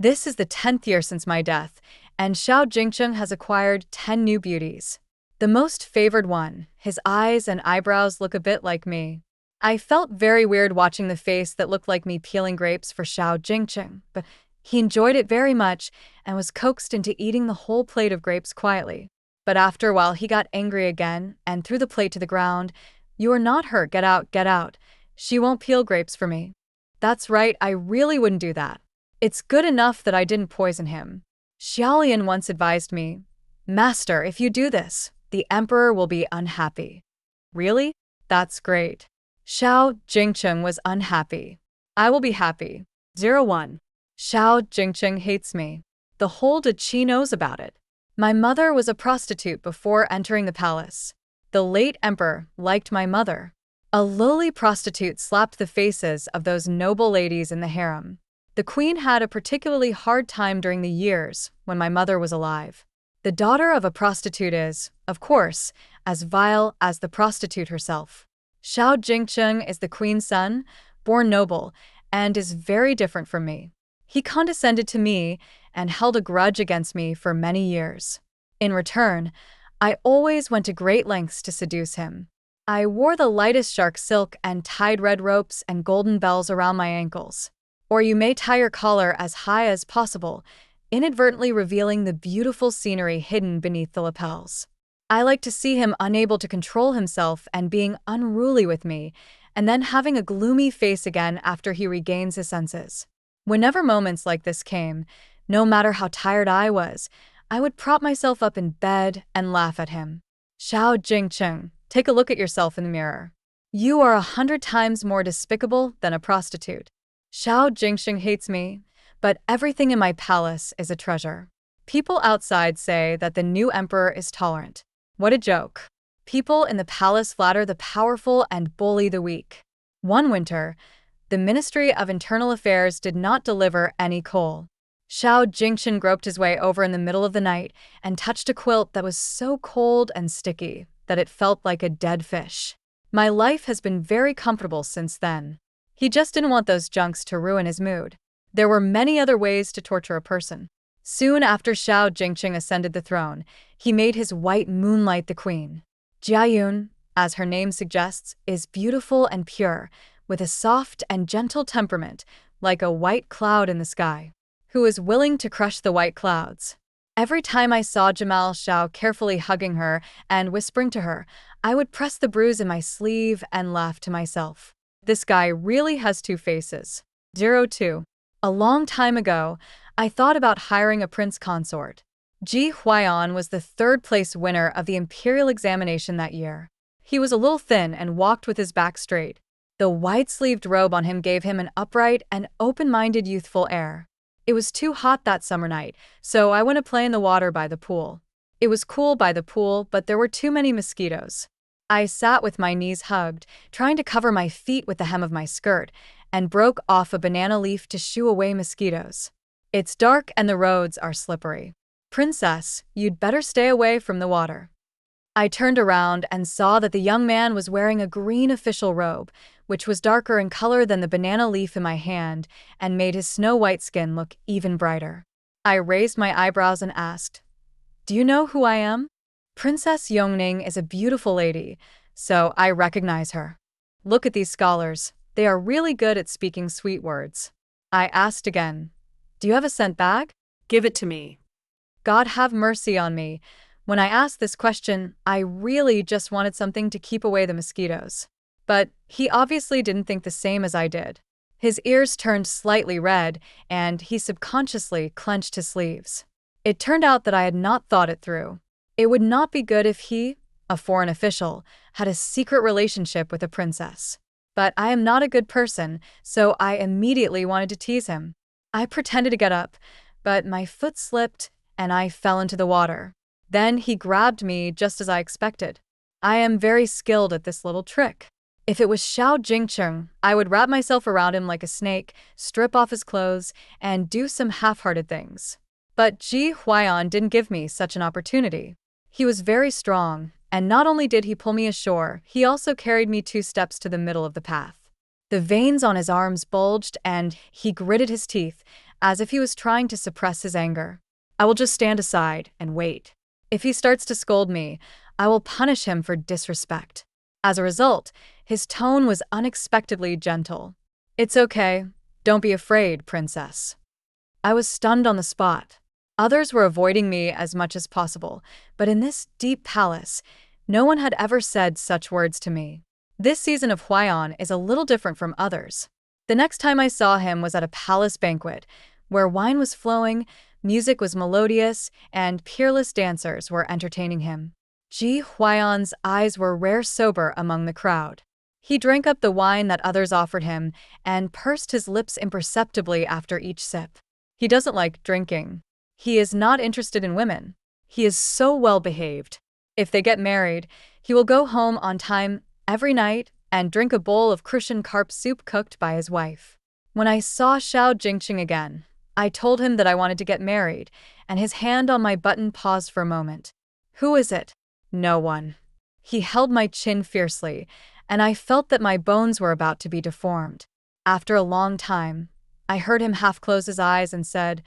This is the 10th year since my death, and Xiao Jingcheng has acquired 10 new beauties. The most favored one, his eyes and eyebrows look a bit like me. I felt very weird watching the face that looked like me peeling grapes for Xiao Jingcheng, but he enjoyed it very much and was coaxed into eating the whole plate of grapes quietly. But after a while he got angry again and threw the plate to the ground. "You are not hurt, get out, get out. She won't peel grapes for me." That's right, I really wouldn't do that. It's good enough that I didn't poison him. Xiaolian once advised me, "Master, if you do this, the emperor will be unhappy." Really? That's great. Xiao Jingcheng was unhappy. I will be happy. 01. Xiao Jingcheng hates me. The whole Duchy knows about it. My mother was a prostitute before entering the palace. The late emperor liked my mother. A lowly prostitute slapped the faces of those noble ladies in the harem. The queen had a particularly hard time during the years when my mother was alive. The daughter of a prostitute is, of course, as vile as the prostitute herself. Xiao Jingcheng is the queen's son, born noble, and is very different from me. He condescended to me and held a grudge against me for many years. In return, I always went to great lengths to seduce him. I wore the lightest shark silk and tied red ropes and golden bells around my ankles. Or you may tie your collar as high as possible, inadvertently revealing the beautiful scenery hidden beneath the lapels. I like to see him unable to control himself and being unruly with me, and then having a gloomy face again after he regains his senses. Whenever moments like this came, no matter how tired I was, I would prop myself up in bed and laugh at him. Xiao Jingcheng, take a look at yourself in the mirror. You are 100 times more despicable than a prostitute. Xiao Jingcheng hates me, but everything in my palace is a treasure. People outside say that the new emperor is tolerant. What a joke. People in the palace flatter the powerful and bully the weak. One winter, the Ministry of Internal Affairs did not deliver any coal. Xiao Jingcheng groped his way over in the middle of the night and touched a quilt that was so cold and sticky that it felt like a dead fish. My life has been very comfortable since then. He just didn't want those junks to ruin his mood. There were many other ways to torture a person. Soon after Xiao Jingcheng ascended the throne, he made his white moonlight the queen. Jiayun, as her name suggests, is beautiful and pure, with a soft and gentle temperament, like a white cloud in the sky, who is willing to crush the white clouds. Every time I saw Jamal Xiao carefully hugging her and whispering to her, I would press the bruise in my sleeve and laugh to myself. This guy really has two faces. 02. A long time ago, I thought about hiring a prince consort. Ji Huaiyan was the third-place winner of the imperial examination that year. He was a little thin and walked with his back straight. The wide-sleeved robe on him gave him an upright and open-minded youthful air. It was too hot that summer night, so I went to play in the water by the pool. It was cool by the pool, but there were too many mosquitoes. I sat with my knees hugged, trying to cover my feet with the hem of my skirt, and broke off a banana leaf to shoo away mosquitoes. It's dark and the roads are slippery. Princess, you'd better stay away from the water. I turned around and saw that the young man was wearing a green official robe, which was darker in color than the banana leaf in my hand and made his snow-white skin look even brighter. I raised my eyebrows and asked, "Do you know who I am?" Princess Yongning is a beautiful lady, so I recognize her. Look at these scholars. They are really good at speaking sweet words. I asked again, "Do you have a scent bag?" "Give it to me." God have mercy on me. When I asked this question, I really just wanted something to keep away the mosquitoes. But he obviously didn't think the same as I did. His ears turned slightly red, and he subconsciously clenched his sleeves. It turned out that I had not thought it through. It would not be good if he, a foreign official, had a secret relationship with a princess. But I am not a good person, so I immediately wanted to tease him. I pretended to get up, but my foot slipped and I fell into the water. Then he grabbed me just as I expected. I am very skilled at this little trick. If it was Xiao Jingcheng, I would wrap myself around him like a snake, strip off his clothes, and do some half-hearted things. But Ji Huaiyan didn't give me such an opportunity. He was very strong, and not only did he pull me ashore, he also carried me 2 steps to the middle of the path. The veins on his arms bulged, and he gritted his teeth. as if he was trying to suppress his anger. I will just stand aside and wait. If he starts to scold me, I will punish him for disrespect. As a result, his tone was unexpectedly gentle. It's okay. Don't be afraid, princess. I was stunned on the spot. Others were avoiding me as much as possible, but in this deep palace, no one had ever said such words to me. This season of Huaiyan is a little different from others. The next time I saw him was at a palace banquet, where wine was flowing, music was melodious, and peerless dancers were entertaining him. Ji Huaiyan's eyes were rare sober among the crowd. He drank up the wine that others offered him and pursed his lips imperceptibly after each sip. He doesn't like drinking. He is not interested in women. He is so well behaved. If they get married, he will go home on time every night and drink a bowl of crucian carp soup cooked by his wife. When I saw Xiao Jingcheng again, I told him that I wanted to get married, and his hand on my button paused for a moment. Who is it? No one. He held my chin fiercely, and I felt that my bones were about to be deformed. After a long time, I heard him half close his eyes and said,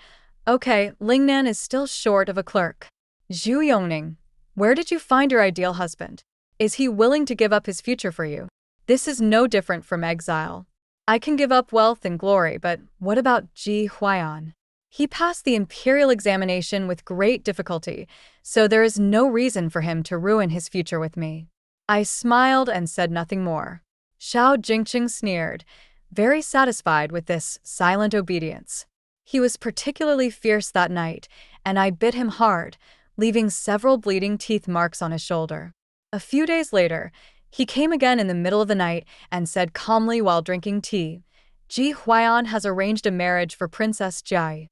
Okay, Lingnan is still short of a clerk. Zhu Yongning, where did you find your ideal husband? Is he willing to give up his future for you? This is no different from exile. I can give up wealth and glory, but what about Ji Huaiyan? He passed the imperial examination with great difficulty, so there is no reason for him to ruin his future with me. I smiled and said nothing more. Xiao Jingcheng sneered, very satisfied with this silent obedience. He was particularly fierce that night, and I bit him hard, leaving several bleeding teeth marks on his shoulder. A few days later, he came again in the middle of the night and said calmly while drinking tea, Ji Huaiyan has arranged a marriage for Princess Jai.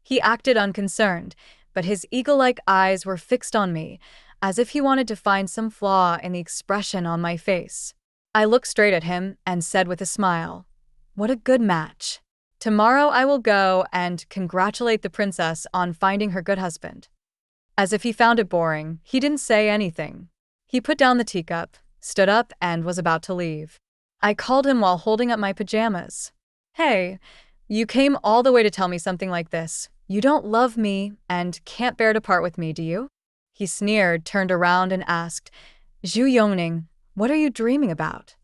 He acted unconcerned, but his eagle-like eyes were fixed on me, as if he wanted to find some flaw in the expression on my face. I looked straight at him and said with a smile, What a good match. Tomorrow I will go and congratulate the princess on finding her good husband. As if he found it boring, he didn't say anything. He put down the teacup, stood up, and was about to leave. I called him while holding up my pajamas. Hey, you came all the way to tell me something like this. You don't love me and can't bear to part with me, do you? He sneered, turned around, and asked, Zhu Yongning, what are you dreaming about?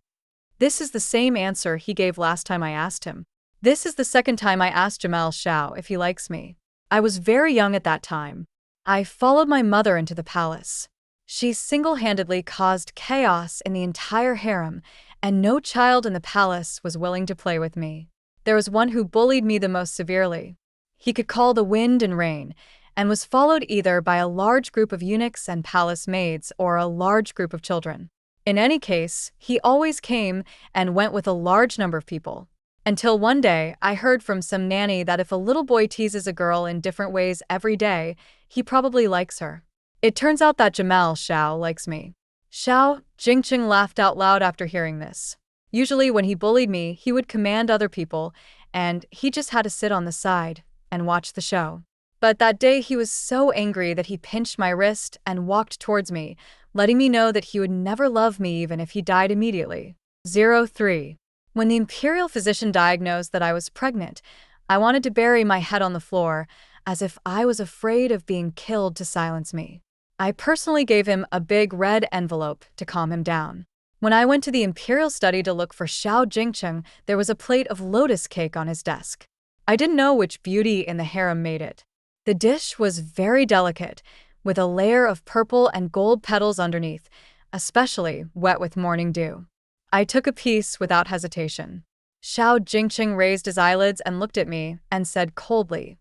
This is the same answer he gave last time I asked him. This is the second time I asked Jamal Xiao if he likes me. I was very young at that time. I followed my mother into the palace. She single-handedly caused chaos in the entire harem, and no child in the palace was willing to play with me. There was one who bullied me the most severely. He could call the wind and rain, and was followed either by a large group of eunuchs and palace maids or a large group of children. In any case, he always came and went with a large number of people. Until one day, I heard from some nanny that if a little boy teases a girl in different ways every day, he probably likes her. It turns out that Jamal Xiao likes me. Xiao Jingcheng laughed out loud after hearing this. Usually when he bullied me, he would command other people, and he just had to sit on the side and watch the show. But that day he was so angry that he pinched my wrist and walked towards me, letting me know that he would never love me even if he died immediately. 03. When the imperial physician diagnosed that I was pregnant, I wanted to bury my head on the floor, as if I was afraid of being killed to silence me. I personally gave him a big red envelope to calm him down. When I went to the imperial study to look for Xiao Jingcheng, there was a plate of lotus cake on his desk. I didn't know which beauty in the harem made it. The dish was very delicate, with a layer of purple and gold petals underneath, especially wet with morning dew. I took a piece without hesitation. Xiao Jingcheng raised his eyelids and looked at me and said coldly,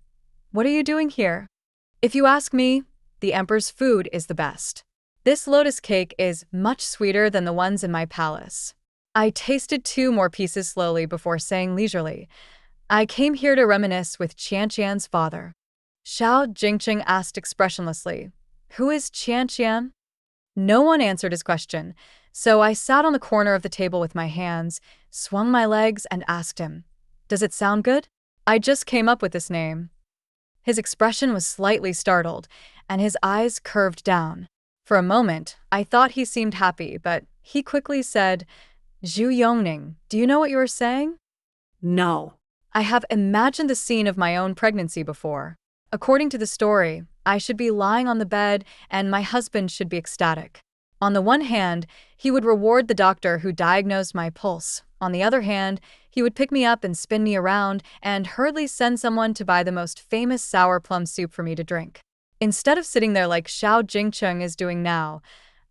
What are you doing here? If you ask me, the emperor's food is the best. This lotus cake is much sweeter than the ones in my palace. I tasted 2 more pieces slowly before saying leisurely, I came here to reminisce with Qianqian's father. Xiao Jingcheng asked expressionlessly, Who is Qianqian? No one answered his question, so I sat on the corner of the table with my hands, swung my legs, and asked him, Does it sound good? I just came up with this name. His expression was slightly startled, and his eyes curved down. For a moment, I thought he seemed happy, but he quickly said, Zhu Yongning, do you know what you are saying? No. I have imagined the scene of my own pregnancy before. According to the story, I should be lying on the bed and my husband should be ecstatic. On the one hand, he would reward the doctor who diagnosed my pulse. On the other hand, he would pick me up and spin me around and hurriedly send someone to buy the most famous sour plum soup for me to drink. Instead of sitting there like Xiao Jingcheng is doing now,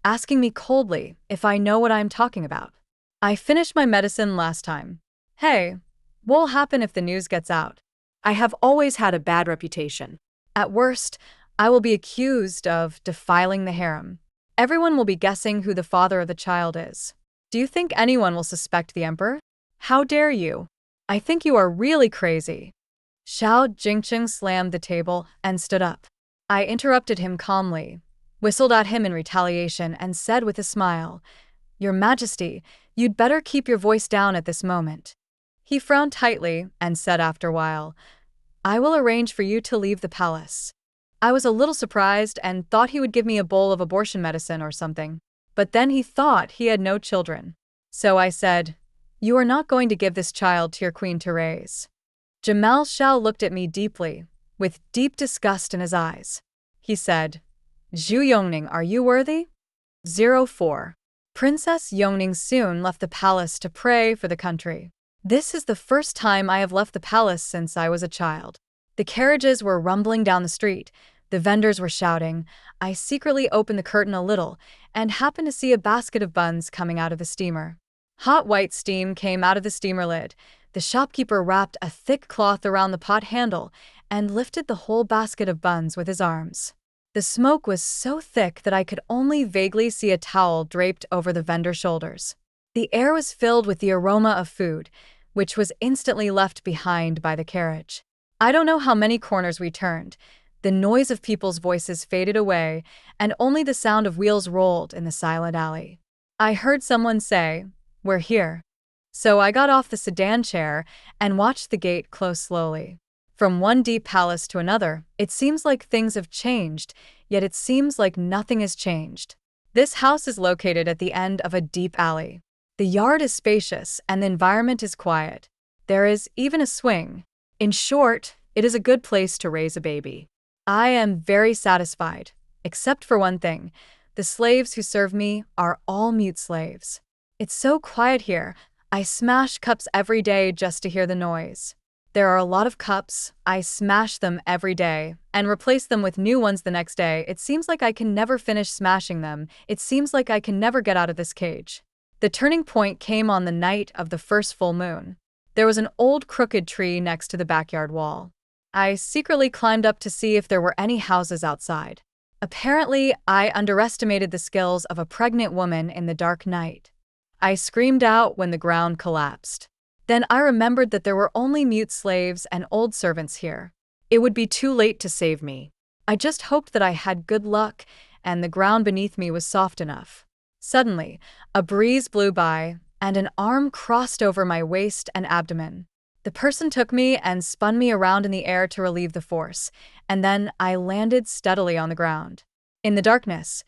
asking me coldly if I know what I'm talking about. I finished my medicine last time. Hey, what'll happen if the news gets out? I have always had a bad reputation. At worst, I will be accused of defiling the harem. Everyone will be guessing who the father of the child is. Do you think anyone will suspect the emperor? How dare you? I think you are really crazy. Xiao Jingcheng slammed the table and stood up. I interrupted him calmly, whistled at him in retaliation, and said with a smile, "Your Majesty, you'd better keep your voice down at this moment." He frowned tightly and said after a while, "I will arrange for you to leave the palace." I was a little surprised and thought he would give me a bowl of abortion medicine or something. But then he thought he had no children. So I said, "You are not going to give this child to your queen to raise." Jamal Xiao looked at me deeply, with deep disgust in his eyes. He said, "Zhu Yongning, are you worthy?" 04. Princess Yongning soon left the palace to pray for the country. This is the first time I have left the palace since I was a child. The carriages were rumbling down the street, the vendors were shouting. I secretly opened the curtain a little and happened to see a basket of buns coming out of the steamer. Hot white steam came out of the steamer lid. The shopkeeper wrapped a thick cloth around the pot handle and lifted the whole basket of buns with his arms. The smoke was so thick that I could only vaguely see a towel draped over the vendor's shoulders. The air was filled with the aroma of food, which was instantly left behind by the carriage. I don't know how many corners we turned. The noise of people's voices faded away, and only the sound of wheels rolled in the silent alley. I heard someone say, "We're here." So I got off the sedan chair and watched the gate close slowly. From one deep palace to another, it seems like things have changed, yet it seems like nothing has changed. This house is located at the end of a deep alley. The yard is spacious and the environment is quiet. There is even a swing. In short, it is a good place to raise a baby. I am very satisfied, except for one thing. The slaves who serve me are all mute slaves. It's so quiet here. I smash cups every day just to hear the noise. There are a lot of cups. I smash them every day and replace them with new ones the next day. It seems like I can never finish smashing them. It seems like I can never get out of this cage. The turning point came on the night of the first full moon. There was an old crooked tree next to the backyard wall. I secretly climbed up to see if there were any houses outside. Apparently, I underestimated the skills of a pregnant woman in the dark night. I screamed out when the ground collapsed. Then I remembered that there were only mute slaves and old servants here. It would be too late to save me. I just hoped that I had good luck and the ground beneath me was soft enough. Suddenly, a breeze blew by, and an arm crossed over my waist and abdomen. The person took me and spun me around in the air to relieve the force, and then I landed steadily on the ground. In the darkness,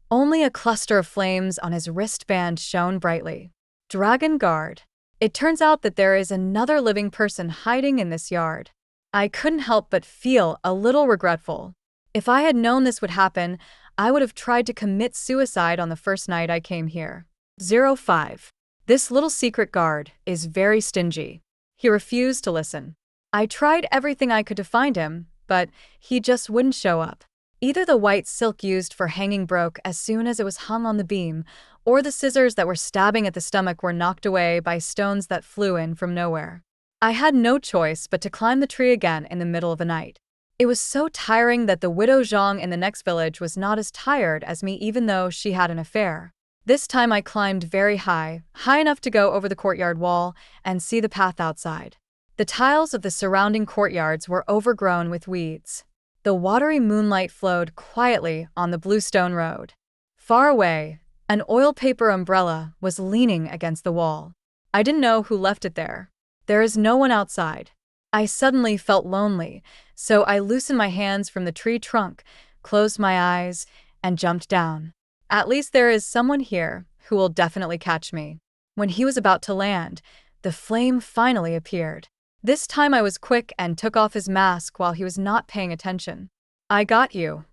only a cluster of flames on his wristband shone brightly. Dragon Guard. It turns out that there is another living person hiding in this yard. I couldn't help but feel a little regretful. If I had known this would happen, I would have tried to commit suicide on the first night I came here. 05. This little secret guard is very stingy. He refused to listen. I tried everything I could to find him, but he just wouldn't show up. Either the white silk used for hanging broke as soon as it was hung on the beam, or the scissors that were stabbing at the stomach were knocked away by stones that flew in from nowhere. I had no choice but to climb the tree again in the middle of the night. It was so tiring that the widow Zhang in the next village was not as tired as me even though she had an affair. This time I climbed very high, high enough to go over the courtyard wall and see the path outside. The tiles of the surrounding courtyards were overgrown with weeds. The watery moonlight flowed quietly on the blue stone road. Far away, an oil paper umbrella was leaning against the wall. I didn't know who left it there. There is no one outside. I suddenly felt lonely, so I loosened my hands from the tree trunk, closed my eyes, and jumped down. At least there is someone here who will definitely catch me. When he was about to land, the flame finally appeared. This time I was quick and took off his mask while he was not paying attention. I got you.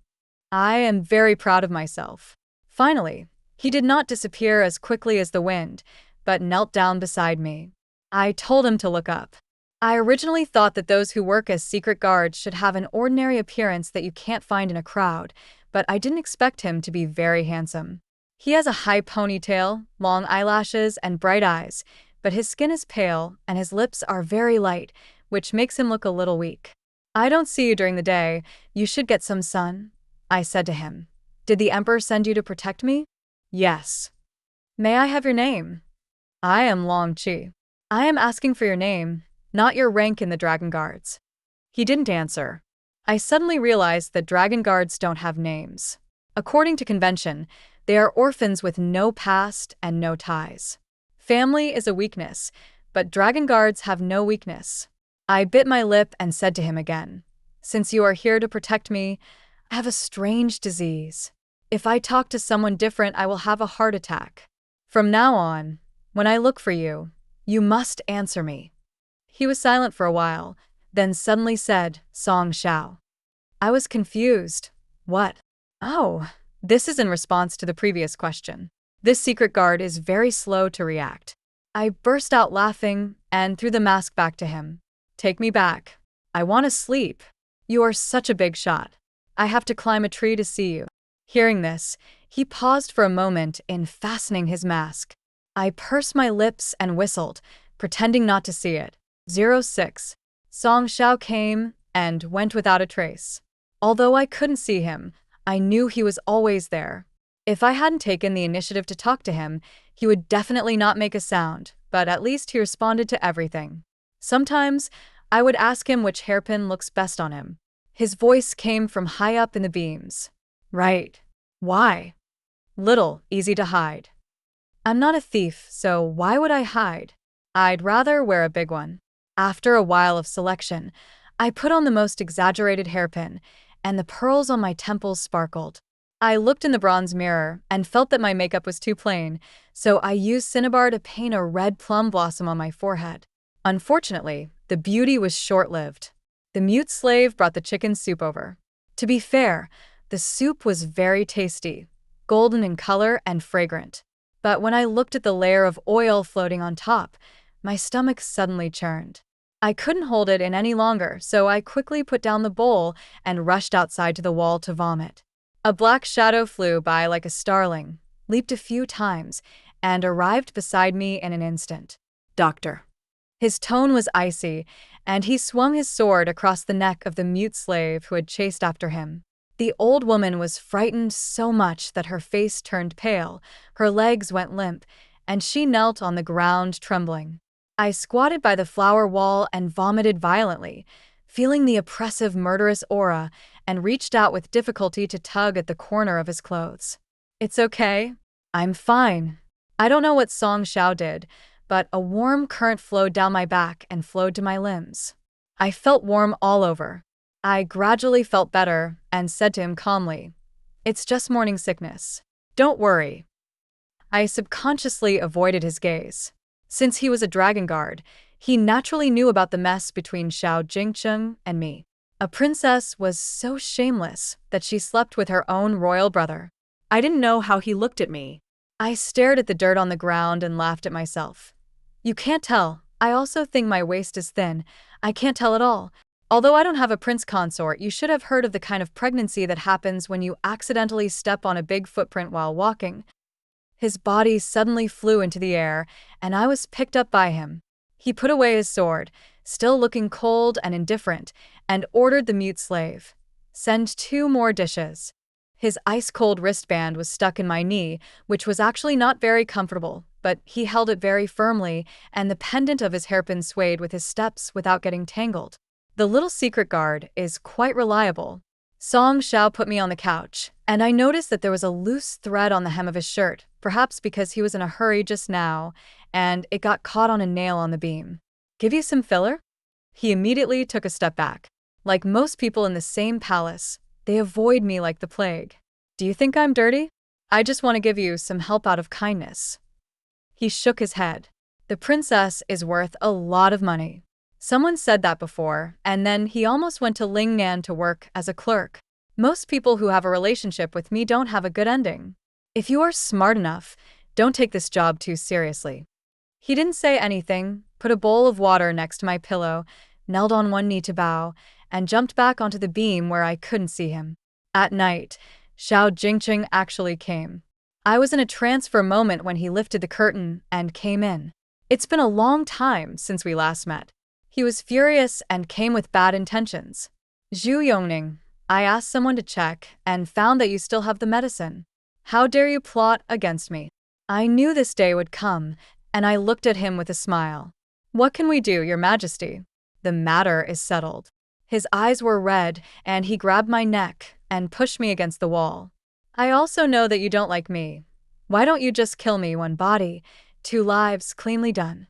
I am very proud of myself. Finally, he did not disappear as quickly as the wind, but knelt down beside me. I told him to look up. I originally thought that those who work as secret guards should have an ordinary appearance that you can't find in a crowd, but I didn't expect him to be very handsome. He has a high ponytail, long eyelashes, and bright eyes, but his skin is pale and his lips are very light, which makes him look a little weak. I don't see you during the day. You should get some sun, I said to him. Did the emperor send you to protect me? Yes. May I have your name? I am Long Qi. I am asking for your name, not your rank in the Dragon Guards. He didn't answer. I suddenly realized that Dragon Guards don't have names. According to convention, they are orphans with no past and no ties. Family is a weakness, but Dragon Guards have no weakness. I bit my lip and said to him again, since you are here to protect me, I have a strange disease. If I talk to someone different, I will have a heart attack. From now on, when I look for you, you must answer me. He was silent for a while, then suddenly said, Song Xiao. I was confused. What? Oh, this is in response to the previous question. This secret guard is very slow to react. I burst out laughing and threw the mask back to him. Take me back. I want to sleep. You are such a big shot. I have to climb a tree to see you. Hearing this, he paused for a moment in fastening his mask. I pursed my lips and whistled, pretending not to see it. 06. Song Xiao came and went without a trace. Although I couldn't see him, I knew he was always there. If I hadn't taken the initiative to talk to him, he would definitely not make a sound, but at least he responded to everything. Sometimes, I would ask him which hairpin looks best on him. His voice came from high up in the beams. Right. Why? Little, easy to hide. I'm not a thief, so why would I hide? I'd rather wear a big one. After a while of selection, I put on the most exaggerated hairpin, and the pearls on my temples sparkled. I looked in the bronze mirror and felt that my makeup was too plain, so I used cinnabar to paint a red plum blossom on my forehead. Unfortunately, the beauty was short-lived. The mute slave brought the chicken soup over. To be fair, the soup was very tasty, golden in color and fragrant. But when I looked at the layer of oil floating on top, my stomach suddenly churned. I couldn't hold it in any longer, so I quickly put down the bowl and rushed outside to the wall to vomit. A black shadow flew by like a starling, leaped a few times, and arrived beside me in an instant. Doctor. His tone was icy, and he swung his sword across the neck of the mute slave who had chased after him. The old woman was frightened so much that her face turned pale, her legs went limp, and she knelt on the ground trembling. I squatted by the flower wall and vomited violently, feeling the oppressive murderous aura, and reached out with difficulty to tug at the corner of his clothes. It's okay. I'm fine. I don't know what Song Xiao did, but a warm current flowed down my back and flowed to my limbs. I felt warm all over. I gradually felt better and said to him calmly, It's just morning sickness. Don't worry. I subconsciously avoided his gaze. Since he was a dragon guard, he naturally knew about the mess between Xiao Jingcheng and me. A princess was so shameless that she slept with her own royal brother. I didn't know how he looked at me. I stared at the dirt on the ground and laughed at myself. You can't tell. I also think my waist is thin. I can't tell at all. Although I don't have a prince consort, you should have heard of the kind of pregnancy that happens when you accidentally step on a big footprint while walking. His body suddenly flew into the air, and I was picked up by him. He put away his sword, still looking cold and indifferent, and ordered the mute slave, Send 2 more dishes. His ice-cold wristband was stuck in my knee, which was actually not very comfortable, but he held it very firmly, and the pendant of his hairpin swayed with his steps without getting tangled. The little secret guard is quite reliable. Song Xiao put me on the couch, and I noticed that there was a loose thread on the hem of his shirt, perhaps because he was in a hurry just now, and it got caught on a nail on the beam. Give you some filler? He immediately took a step back. Like most people in the same palace, they avoid me like the plague. Do you think I'm dirty? I just want to give you some help out of kindness. He shook his head. The princess is worth a lot of money. Someone said that before, and then he almost went to Lingnan to work as a clerk. Most people who have a relationship with me don't have a good ending. If you are smart enough, don't take this job too seriously. He didn't say anything, put a bowl of water next to my pillow, knelt on one knee to bow, and jumped back onto the beam where I couldn't see him. At night, Xiao Jingcheng actually came. I was in a trance for a moment when he lifted the curtain and came in. It's been a long time since we last met. He was furious and came with bad intentions. Zhu Yongning, I asked someone to check and found that you still have the medicine. How dare you plot against me? I knew this day would come, and I looked at him with a smile. What can we do, Your Majesty? The matter is settled. His eyes were red, and he grabbed my neck and pushed me against the wall. I also know that you don't like me. Why don't you just kill me, one body, two lives, cleanly done?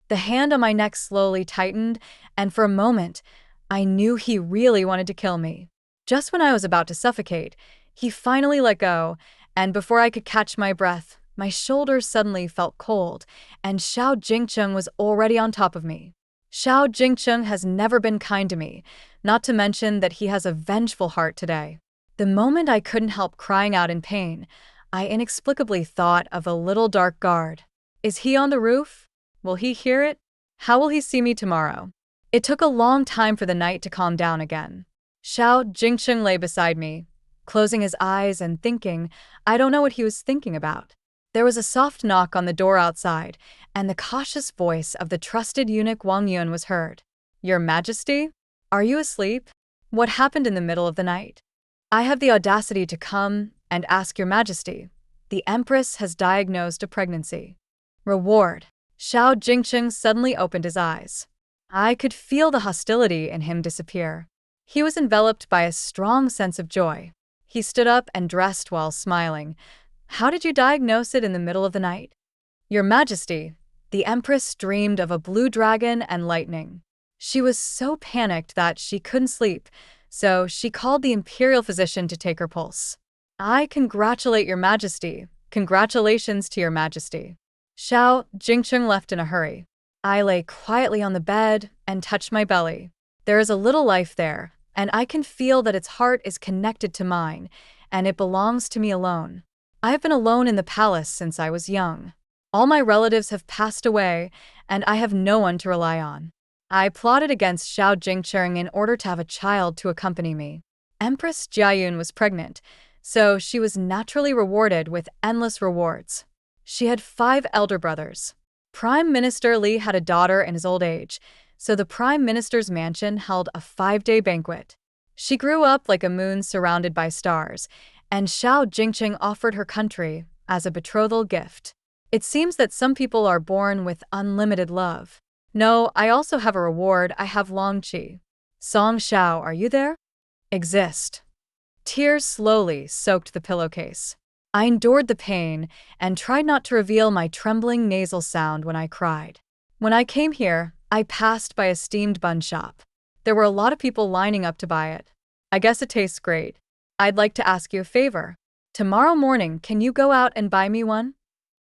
The hand on my neck slowly tightened, and for a moment, I knew he really wanted to kill me. Just when I was about to suffocate, he finally let go, and before I could catch my breath, my shoulders suddenly felt cold, and Xiao Jingcheng was already on top of me. Xiao Jingcheng has never been kind to me, not to mention that he has a vengeful heart today. The moment I couldn't help crying out in pain, I inexplicably thought of a little dark guard. Is he on the roof? Will he hear it? How will he see me tomorrow? It took a long time for the night to calm down again. Xiao Jingcheng lay beside me, closing his eyes and thinking. I don't know what he was thinking about. There was a soft knock on the door outside, and the cautious voice of the trusted eunuch Wang Yun was heard. Your Majesty? Are you asleep? What happened in the middle of the night? I have the audacity to come and ask Your Majesty. The Empress has diagnosed a pregnancy. Reward. Xiao Jingcheng suddenly opened his eyes. I could feel the hostility in him disappear. He was enveloped by a strong sense of joy. He stood up and dressed while smiling. How did you diagnose it in the middle of the night? Your Majesty, the Empress dreamed of a blue dragon and lightning. She was so panicked that she couldn't sleep, so she called the imperial physician to take her pulse. I congratulate Your Majesty. Congratulations to Your Majesty. Xiao Jingcheng left in a hurry. I lay quietly on the bed and touched my belly. There is a little life there, and I can feel that its heart is connected to mine, and it belongs to me alone. I have been alone in the palace since I was young. All my relatives have passed away, and I have no one to rely on. I plotted against Xiao Jingcheng in order to have a child to accompany me. Empress Jiayun was pregnant, so she was naturally rewarded with endless rewards. She had 5 elder brothers. Prime Minister Li had a daughter in his old age, so the Prime Minister's mansion held a 5-day banquet. She grew up like a moon surrounded by stars, and Xiao Jingcheng offered her country as a betrothal gift. It seems that some people are born with unlimited love. No, I also have a reward. I have Long Qi. Song Xiao, are you there? Exist. Tears slowly soaked the pillowcase. I endured the pain and tried not to reveal my trembling nasal sound when I cried. When I came here, I passed by a steamed bun shop. There were a lot of people lining up to buy it. I guess it tastes great. I'd like to ask you a favor. Tomorrow morning, can you go out and buy me one?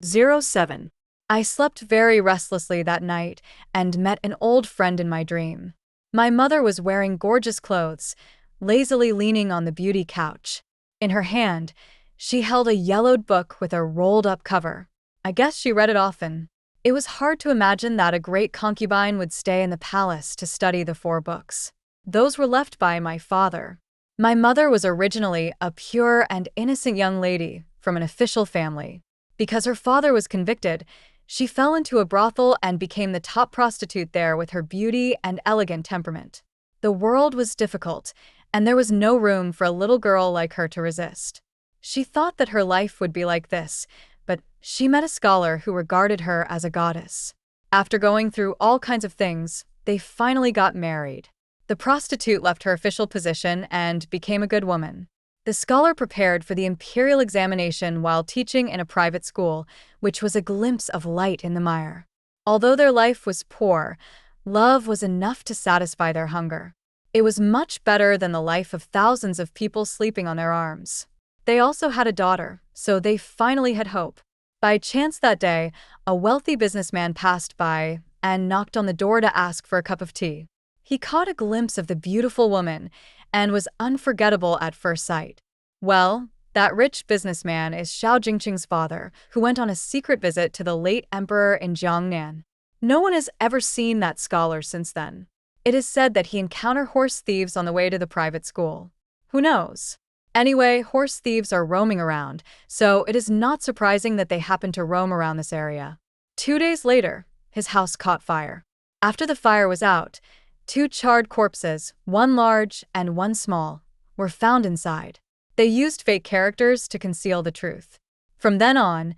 07. I slept very restlessly that night and met an old friend in my dream. My mother was wearing gorgeous clothes, lazily leaning on the beauty couch. In her hand, she held a yellowed book with a rolled-up cover. I guess she read it often. It was hard to imagine that a great concubine would stay in the palace to study the 4 books. Those were left by my father. My mother was originally a pure and innocent young lady from an official family. Because her father was convicted, she fell into a brothel and became the top prostitute there with her beauty and elegant temperament. The world was difficult, and there was no room for a little girl like her to resist. She thought that her life would be like this, but she met a scholar who regarded her as a goddess. After going through all kinds of things, they finally got married. The prostitute left her official position and became a good woman. The scholar prepared for the imperial examination while teaching in a private school, which was a glimpse of light in the mire. Although their life was poor, love was enough to satisfy their hunger. It was much better than the life of thousands of people sleeping on their arms. They also had a daughter, so they finally had hope. By chance that day, a wealthy businessman passed by, and knocked on the door to ask for a cup of tea. He caught a glimpse of the beautiful woman and was unforgettable at first sight. Well, that rich businessman is Xiao Jingcheng's father, who went on a secret visit to the late emperor in Jiangnan. No one has ever seen that scholar since then. It is said that he encountered horse thieves on the way to the private school. Who knows? Anyway, horse thieves are roaming around, so it is not surprising that they happen to roam around this area. 2 days later, his house caught fire. After the fire was out, 2 charred corpses, one large and one small, were found inside. They used fake characters to conceal the truth. From then on,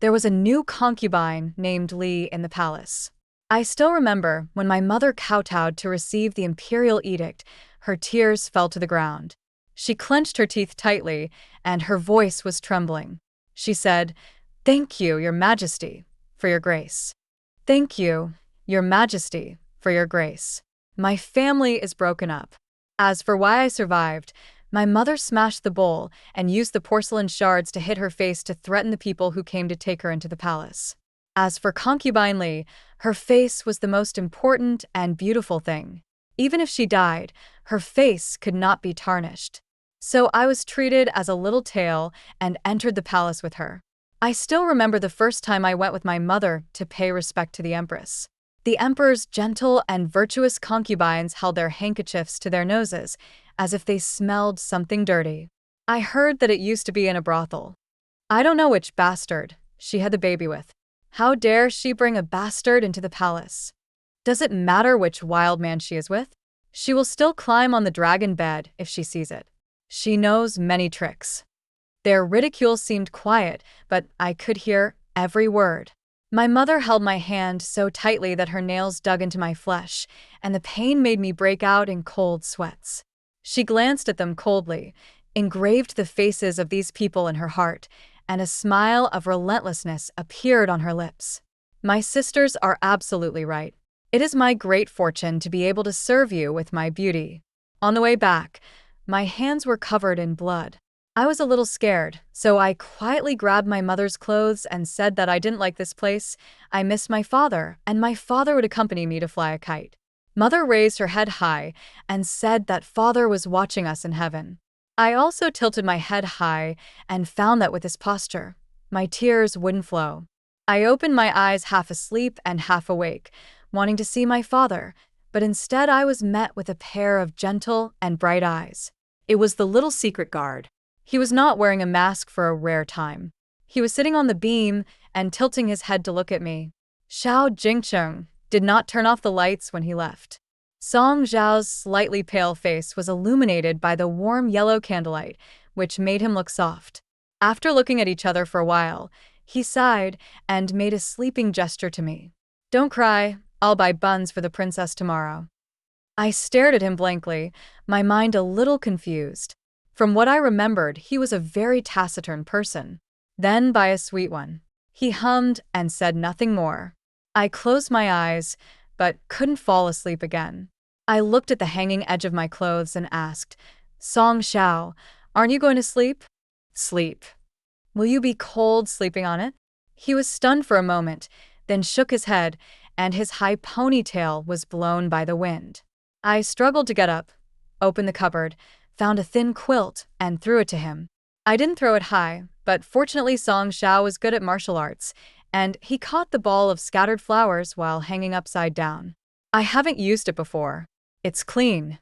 there was a new concubine named Li in the palace. I still remember when my mother kowtowed to receive the imperial edict, her tears fell to the ground. She clenched her teeth tightly, and her voice was trembling. She said, "Thank you, Your Majesty, for your grace. Thank you, Your Majesty, for your grace. My family is broken up." As for why I survived, my mother smashed the bowl and used the porcelain shards to hit her face to threaten the people who came to take her into the palace. As for concubine Li, her face was the most important and beautiful thing. Even if she died, her face could not be tarnished. So I was treated as a little tail and entered the palace with her. I still remember the first time I went with my mother to pay respect to the empress. The emperor's gentle and virtuous concubines held their handkerchiefs to their noses, as if they smelled something dirty. I heard that it used to be in a brothel. I don't know which bastard she had the baby with. How dare she bring a bastard into the palace? Does it matter which wild man she is with? She will still climb on the dragon bed if she sees it. She knows many tricks. Their ridicule seemed quiet, but I could hear every word. My mother held my hand so tightly that her nails dug into my flesh, and the pain made me break out in cold sweats. She glanced at them coldly, engraved the faces of these people in her heart, and a smile of relentlessness appeared on her lips. My sisters are absolutely right. It is my great fortune to be able to serve you with my beauty. On the way back, my hands were covered in blood. I was a little scared, so I quietly grabbed my mother's clothes and said that I didn't like this place, I missed my father, and my father would accompany me to fly a kite. Mother raised her head high and said that father was watching us in heaven. I also tilted my head high and found that with this posture, my tears wouldn't flow. I opened my eyes half asleep and half awake, wanting to see my father, but instead I was met with a pair of gentle and bright eyes. It was the little secret guard. He was not wearing a mask for a rare time. He was sitting on the beam and tilting his head to look at me. Xiao Jingcheng did not turn off the lights when he left. Song Xiao's slightly pale face was illuminated by the warm yellow candlelight, which made him look soft. After looking at each other for a while, he sighed and made a sleeping gesture to me. "Don't cry, I'll buy buns for the princess tomorrow." I stared at him blankly, my mind a little confused. From what I remembered, he was a very taciturn person. Then buy a sweet one. He hummed and said nothing more. I closed my eyes, but couldn't fall asleep again. I looked at the hanging edge of my clothes and asked, "Song Xiao, aren't you going to sleep?" "Sleep. Will you be cold sleeping on it?" He was stunned for a moment, then shook his head, and his high ponytail was blown by the wind. I struggled to get up, opened the cupboard, found a thin quilt, and threw it to him. I didn't throw it high, but fortunately Song Xiao was good at martial arts, and he caught the ball of scattered flowers while hanging upside down. "I haven't used it before. It's clean.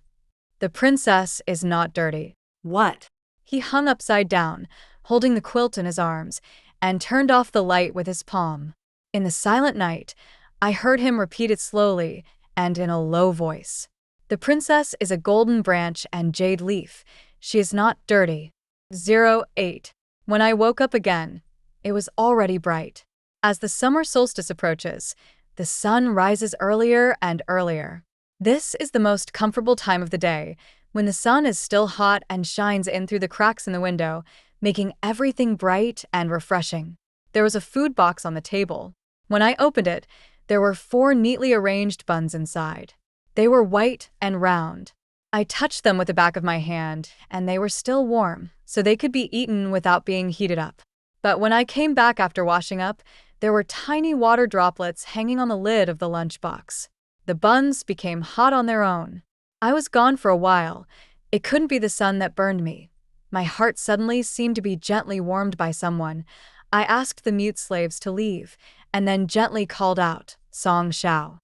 The princess is not dirty." "What?" He hung upside down, holding the quilt in his arms, and turned off the light with his palm. In the silent night, I heard him repeat it slowly and in a low voice. "The princess is a golden branch and jade leaf. She is not dirty." 08. When I woke up again, it was already bright. As the summer solstice approaches, the sun rises earlier and earlier. This is the most comfortable time of the day, when the sun is still hot and shines in through the cracks in the window, making everything bright and refreshing. There was a food box on the table. When I opened it, there were 4 neatly arranged buns inside. They were white and round. I touched them with the back of my hand, and they were still warm, so they could be eaten without being heated up. But when I came back after washing up, there were tiny water droplets hanging on the lid of the lunchbox. The buns became hot on their own. I was gone for a while. It couldn't be the sun that burned me. My heart suddenly seemed to be gently warmed by someone. I asked the mute slaves to leave, and then gently called out, Song Xiao.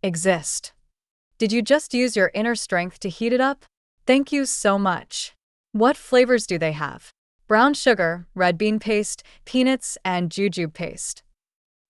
Exist. Did you just use your inner strength to heat it up? Thank you so much. What flavors do they have? Brown sugar, red bean paste, peanuts, and jujube paste.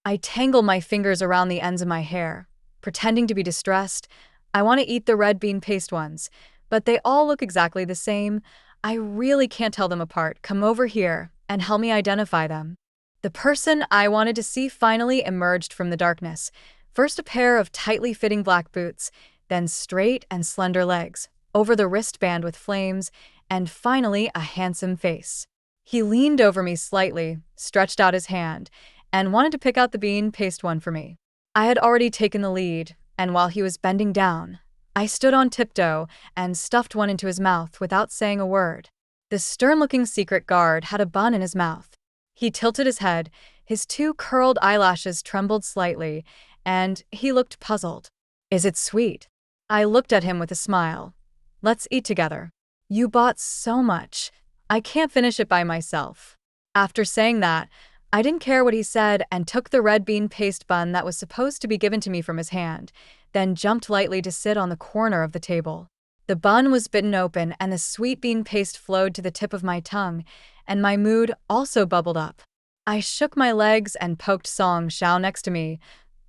I tangle my fingers around the ends of my hair, pretending to be distressed. I want to eat the red bean paste ones, but they all look exactly the same. I really can't tell them apart. Come over here and help me identify them. The person I wanted to see finally emerged from the darkness. First a pair of tightly fitting black boots, then straight and slender legs, over the wristband with flames, and finally a handsome face. He leaned over me slightly, stretched out his hand, and wanted to pick out the bean paste one for me. I had already taken the lead, and while he was bending down, I stood on tiptoe and stuffed one into his mouth without saying a word. The stern-looking secret guard had a bun in his mouth. He tilted his head, his two curled eyelashes trembled slightly, and he looked puzzled. Is it sweet? I looked at him with a smile. Let's eat together. You bought so much. I can't finish it by myself. After saying that, I didn't care what he said and took the red bean paste bun that was supposed to be given to me from his hand, then jumped lightly to sit on the corner of the table. The bun was bitten open and the sweet bean paste flowed to the tip of my tongue, and my mood also bubbled up. I shook my legs and poked Song Xiao next to me.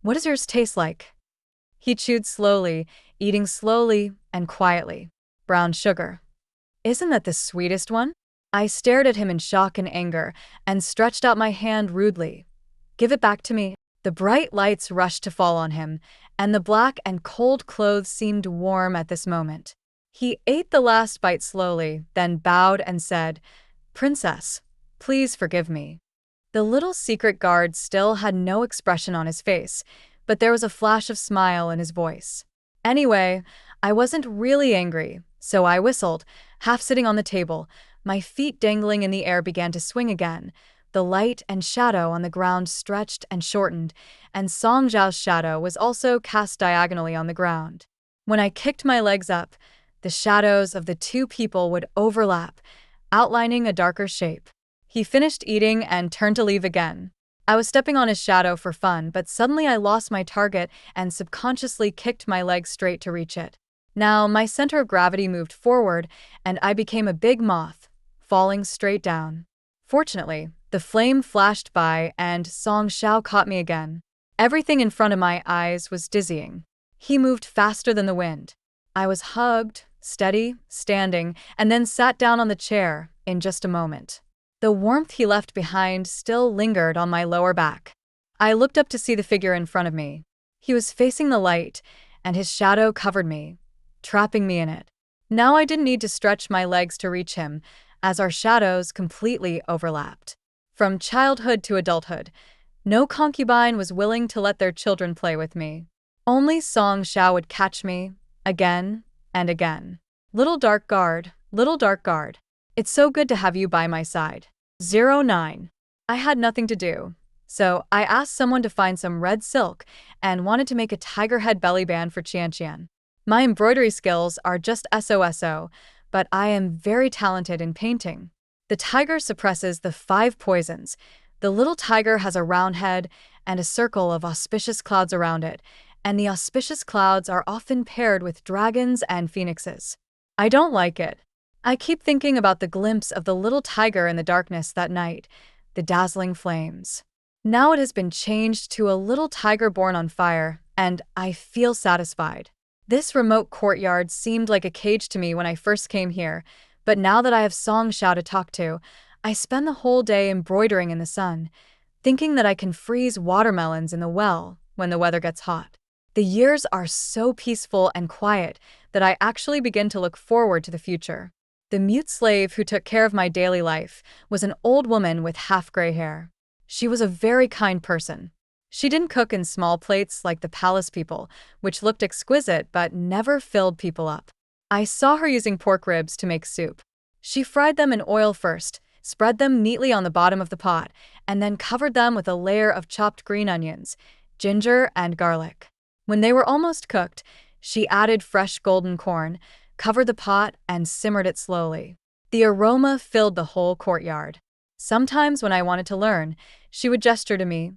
What does yours taste like? He chewed slowly, eating slowly and quietly. Brown sugar. Isn't that the sweetest one? I stared at him in shock and anger and stretched out my hand rudely. Give it back to me. The bright lights rushed to fall on him, and the black and cold clothes seemed warm at this moment. He ate the last bite slowly, then bowed and said, Princess, please forgive me. The little secret guard still had no expression on his face, but there was a flash of smile in his voice. Anyway, I wasn't really angry, so I whistled, half sitting on the table. My feet dangling in the air began to swing again. The light and shadow on the ground stretched and shortened, and Song Xiao's shadow was also cast diagonally on the ground. When I kicked my legs up, the shadows of the two people would overlap, outlining a darker shape. He finished eating and turned to leave again. I was stepping on his shadow for fun, but suddenly I lost my target and subconsciously kicked my leg straight to reach it. Now, my center of gravity moved forward, and I became a big moth, falling straight down. Fortunately, the flame flashed by and Song Xiao caught me again. Everything in front of my eyes was dizzying. He moved faster than the wind. I was hugged, steady, standing, and then sat down on the chair in just a moment. The warmth he left behind still lingered on my lower back. I looked up to see the figure in front of me. He was facing the light, and his shadow covered me, trapping me in it. Now I didn't need to stretch my legs to reach him, as our shadows completely overlapped. From childhood to adulthood, no concubine was willing to let their children play with me. Only Song Xiao would catch me, again and again. Little dark guard, it's so good to have you by my side. 09. I had nothing to do, so I asked someone to find some red silk and wanted to make a tiger head belly band for Qian. My embroidery skills are just SOSO, but I am very talented in painting. The tiger suppresses the 5 poisons. The little tiger has a round head and a circle of auspicious clouds around it, and the auspicious clouds are often paired with dragons and phoenixes. I don't like it. I keep thinking about the glimpse of the little tiger in the darkness that night, the dazzling flames. Now it has been changed to a little tiger born on fire, and I feel satisfied. This remote courtyard seemed like a cage to me when I first came here, but now that I have Song Xiao to talk to, I spend the whole day embroidering in the sun, thinking that I can freeze watermelons in the well when the weather gets hot. The years are so peaceful and quiet that I actually begin to look forward to the future. The mute slave who took care of my daily life was an old woman with half-gray hair. She was a very kind person. She didn't cook in small plates like the palace people, which looked exquisite but never filled people up. I saw her using pork ribs to make soup. She fried them in oil first, spread them neatly on the bottom of the pot, and then covered them with a layer of chopped green onions, ginger, and garlic. When they were almost cooked, she added fresh golden corn, covered the pot, and simmered it slowly. The aroma filled the whole courtyard. Sometimes when I wanted to learn, she would gesture to me,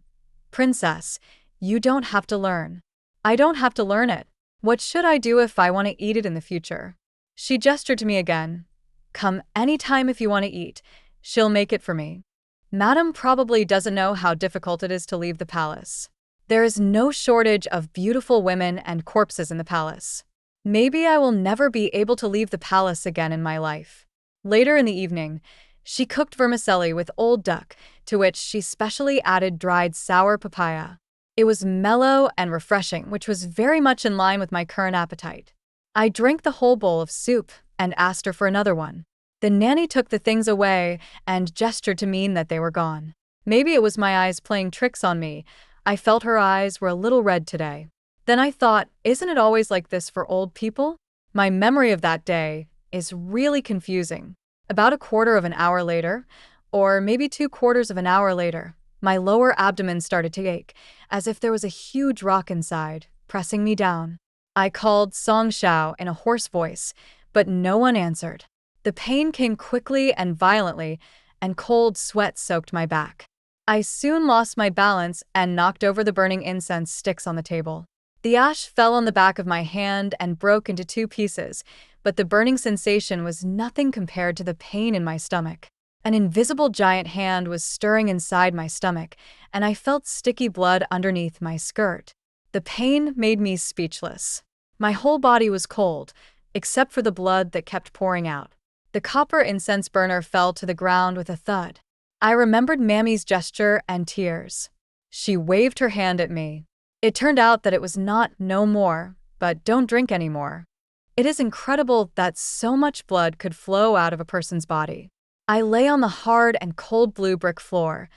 "Princess, you don't have to learn. I don't have to learn it. What should I do if I want to eat it in the future?" She gestured to me again. "Come anytime if you want to eat. She'll make it for me." Madam probably doesn't know how difficult it is to leave the palace. There is no shortage of beautiful women and corpses in the palace. Maybe I will never be able to leave the palace again in my life. Later in the evening, she cooked vermicelli with old duck, to which she specially added dried sour papaya. It was mellow and refreshing, which was very much in line with my current appetite. I drank the whole bowl of soup and asked her for another one. The nanny took the things away and gestured to mean that they were gone. Maybe it was my eyes playing tricks on me. I felt her eyes were a little red today. Then I thought, isn't it always like this for old people? My memory of that day is really confusing. About a quarter of an hour later, or maybe 3/4 of an hour later, my lower abdomen started to ache, as if there was a huge rock inside, pressing me down. I called Song Xiao in a hoarse voice, but no one answered. The pain came quickly and violently, and cold sweat soaked my back. I soon lost my balance and knocked over the burning incense sticks on the table. The ash fell on the back of my hand and broke into 2 pieces, but the burning sensation was nothing compared to the pain in my stomach. An invisible giant hand was stirring inside my stomach, and I felt sticky blood underneath my skirt. The pain made me speechless. My whole body was cold, except for the blood that kept pouring out. The copper incense burner fell to the ground with a thud. I remembered Mammy's gesture and tears. She waved her hand at me. It turned out that it was not "no more," but "don't drink anymore." It is incredible that so much blood could flow out of a person's body. I lay on the hard and cold blue brick floor,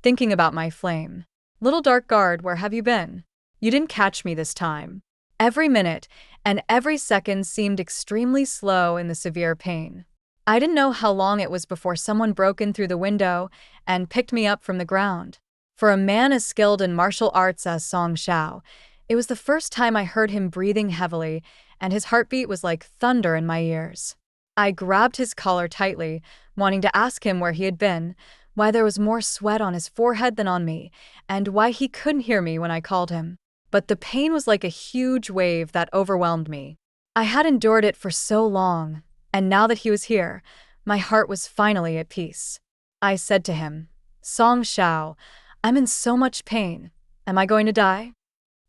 thinking about my flame. "Little dark guard, where have you been? You didn't catch me this time." Every minute and every second seemed extremely slow in the severe pain. I didn't know how long it was before someone broke in through the window and picked me up from the ground. For a man as skilled in martial arts as Song Xiao, it was the first time I heard him breathing heavily, and his heartbeat was like thunder in my ears. I grabbed his collar tightly, wanting to ask him where he had been, why there was more sweat on his forehead than on me, and why he couldn't hear me when I called him. But the pain was like a huge wave that overwhelmed me. I had endured it for so long, and now that he was here, my heart was finally at peace. I said to him, "Song Xiao, I'm in so much pain. Am I going to die?"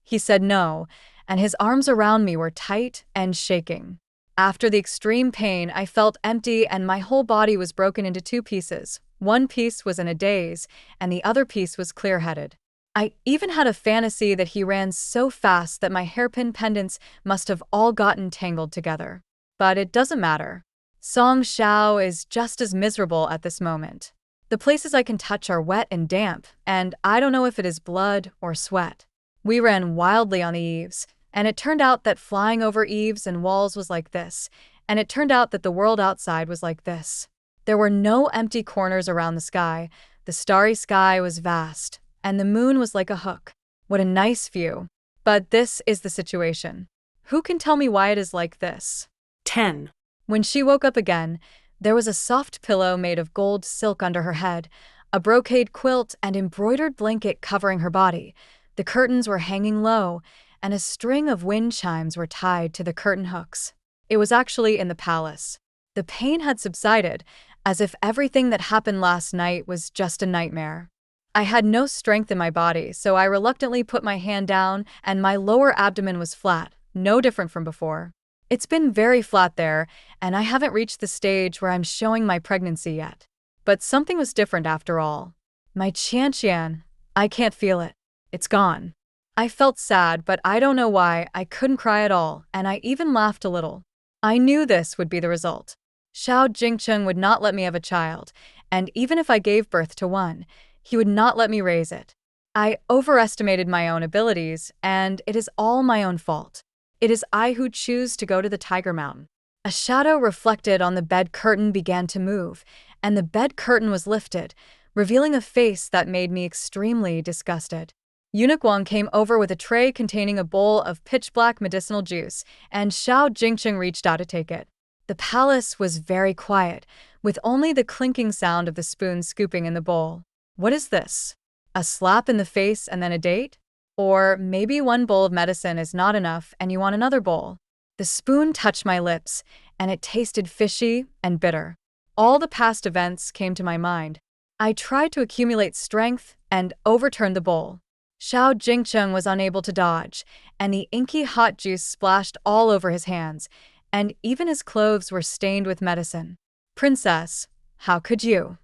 He said no, and his arms around me were tight and shaking. After the extreme pain, I felt empty and my whole body was broken into 2 pieces. One piece was in a daze, and the other piece was clear-headed. I even had a fantasy that he ran so fast that my hairpin pendants must have all gotten tangled together. But it doesn't matter. Song Xiao is just as miserable at this moment. The places I can touch are wet and damp, and I don't know if it is blood or sweat. We ran wildly on the eaves, and it turned out that flying over eaves and walls was like this, and it turned out that the world outside was like this. There were no empty corners around the sky. The starry sky was vast, and the moon was like a hook. What a nice view. But this is the situation. Who can tell me why it is like this? 10. When she woke up again, there was a soft pillow made of gold silk under her head, a brocade quilt and embroidered blanket covering her body. The curtains were hanging low, and a string of wind chimes were tied to the curtain hooks. It was actually in the palace. The pain had subsided, as if everything that happened last night was just a nightmare. I had no strength in my body, so I reluctantly put my hand down, and my lower abdomen was flat, no different from before. It's been very flat there, and I haven't reached the stage where I'm showing my pregnancy yet. But something was different after all. My Qianqian, I can't feel it. It's gone. I felt sad, but I don't know why. I couldn't cry at all, and I even laughed a little. I knew this would be the result. Xiao Jingcheng would not let me have a child, and even if I gave birth to one, he would not let me raise it. I overestimated my own abilities, and it is all my own fault. It is I who choose to go to the Tiger Mountain. A shadow reflected on the bed curtain began to move, and the bed curtain was lifted, revealing a face that made me extremely disgusted. Eunuch Wang came over with a tray containing a bowl of pitch-black medicinal juice, and Xiao Jingcheng reached out to take it. The palace was very quiet, with only the clinking sound of the spoon scooping in the bowl. What is this? A slap in the face and then a date? Or maybe one bowl of medicine is not enough and you want another bowl? The spoon touched my lips, and it tasted fishy and bitter. All the past events came to my mind. I tried to accumulate strength and overturned the bowl. Xiao Jingcheng was unable to dodge, and the inky hot juice splashed all over his hands, and even his clothes were stained with medicine. "Princess, how could you?"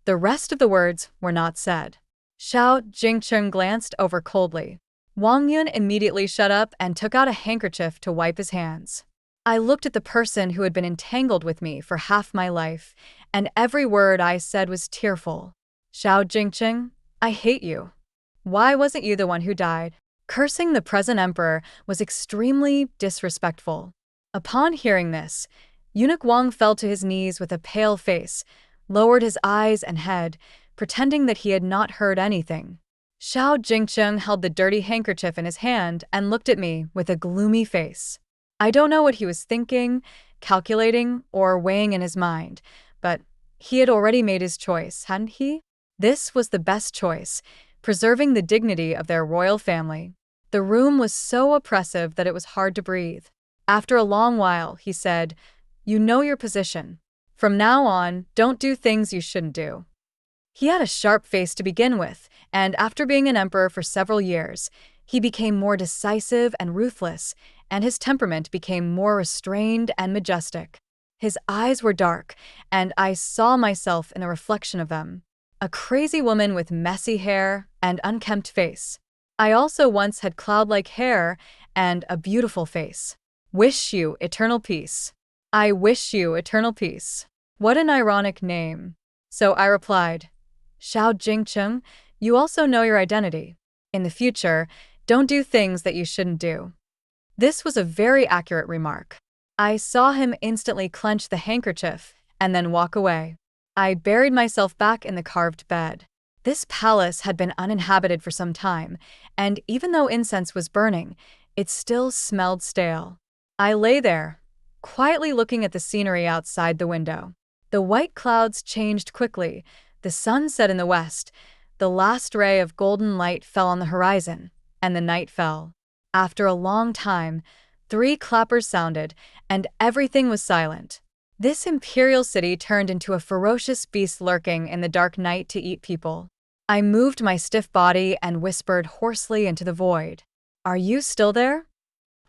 The rest of the words were not said. Xiao Jingcheng glanced over coldly. Wang Yun immediately shut up and took out a handkerchief to wipe his hands. I looked at the person who had been entangled with me for half my life, and every word I said was tearful. "Xiao Jingcheng, I hate you. Why wasn't you the one who died?" Cursing the present emperor was extremely disrespectful. Upon hearing this, Eunuch Wang fell to his knees with a pale face, lowered his eyes and head, pretending that he had not heard anything. Xiao Jingcheng held the dirty handkerchief in his hand and looked at me with a gloomy face. I don't know what he was thinking, calculating, or weighing in his mind, but he had already made his choice, hadn't he? This was the best choice, preserving the dignity of their royal family. The room was so oppressive that it was hard to breathe. After a long while, he said, "You know your position. From now on, don't do things you shouldn't do." He had a sharp face to begin with, and after being an emperor for several years, he became more decisive and ruthless, and his temperament became more restrained and majestic. His eyes were dark, and I saw myself in a reflection of them. A crazy woman with messy hair and unkempt face. I also once had cloud-like hair and a beautiful face. Wish you eternal peace. I wish you eternal peace. What an ironic name. So I replied, "Xiao Jingcheng, you also know your identity. In the future, don't do things that you shouldn't do." This was a very accurate remark. I saw him instantly clench the handkerchief and then walk away. I buried myself back in the carved bed. This palace had been uninhabited for some time, and even though incense was burning, it still smelled stale. I lay there, quietly looking at the scenery outside the window. The white clouds changed quickly, the sun set in the west, the last ray of golden light fell on the horizon, and the night fell. After a long time, 3 clappers sounded, and everything was silent. This imperial city turned into a ferocious beast lurking in the dark night to eat people. I moved my stiff body and whispered hoarsely into the void. "Are you still there?"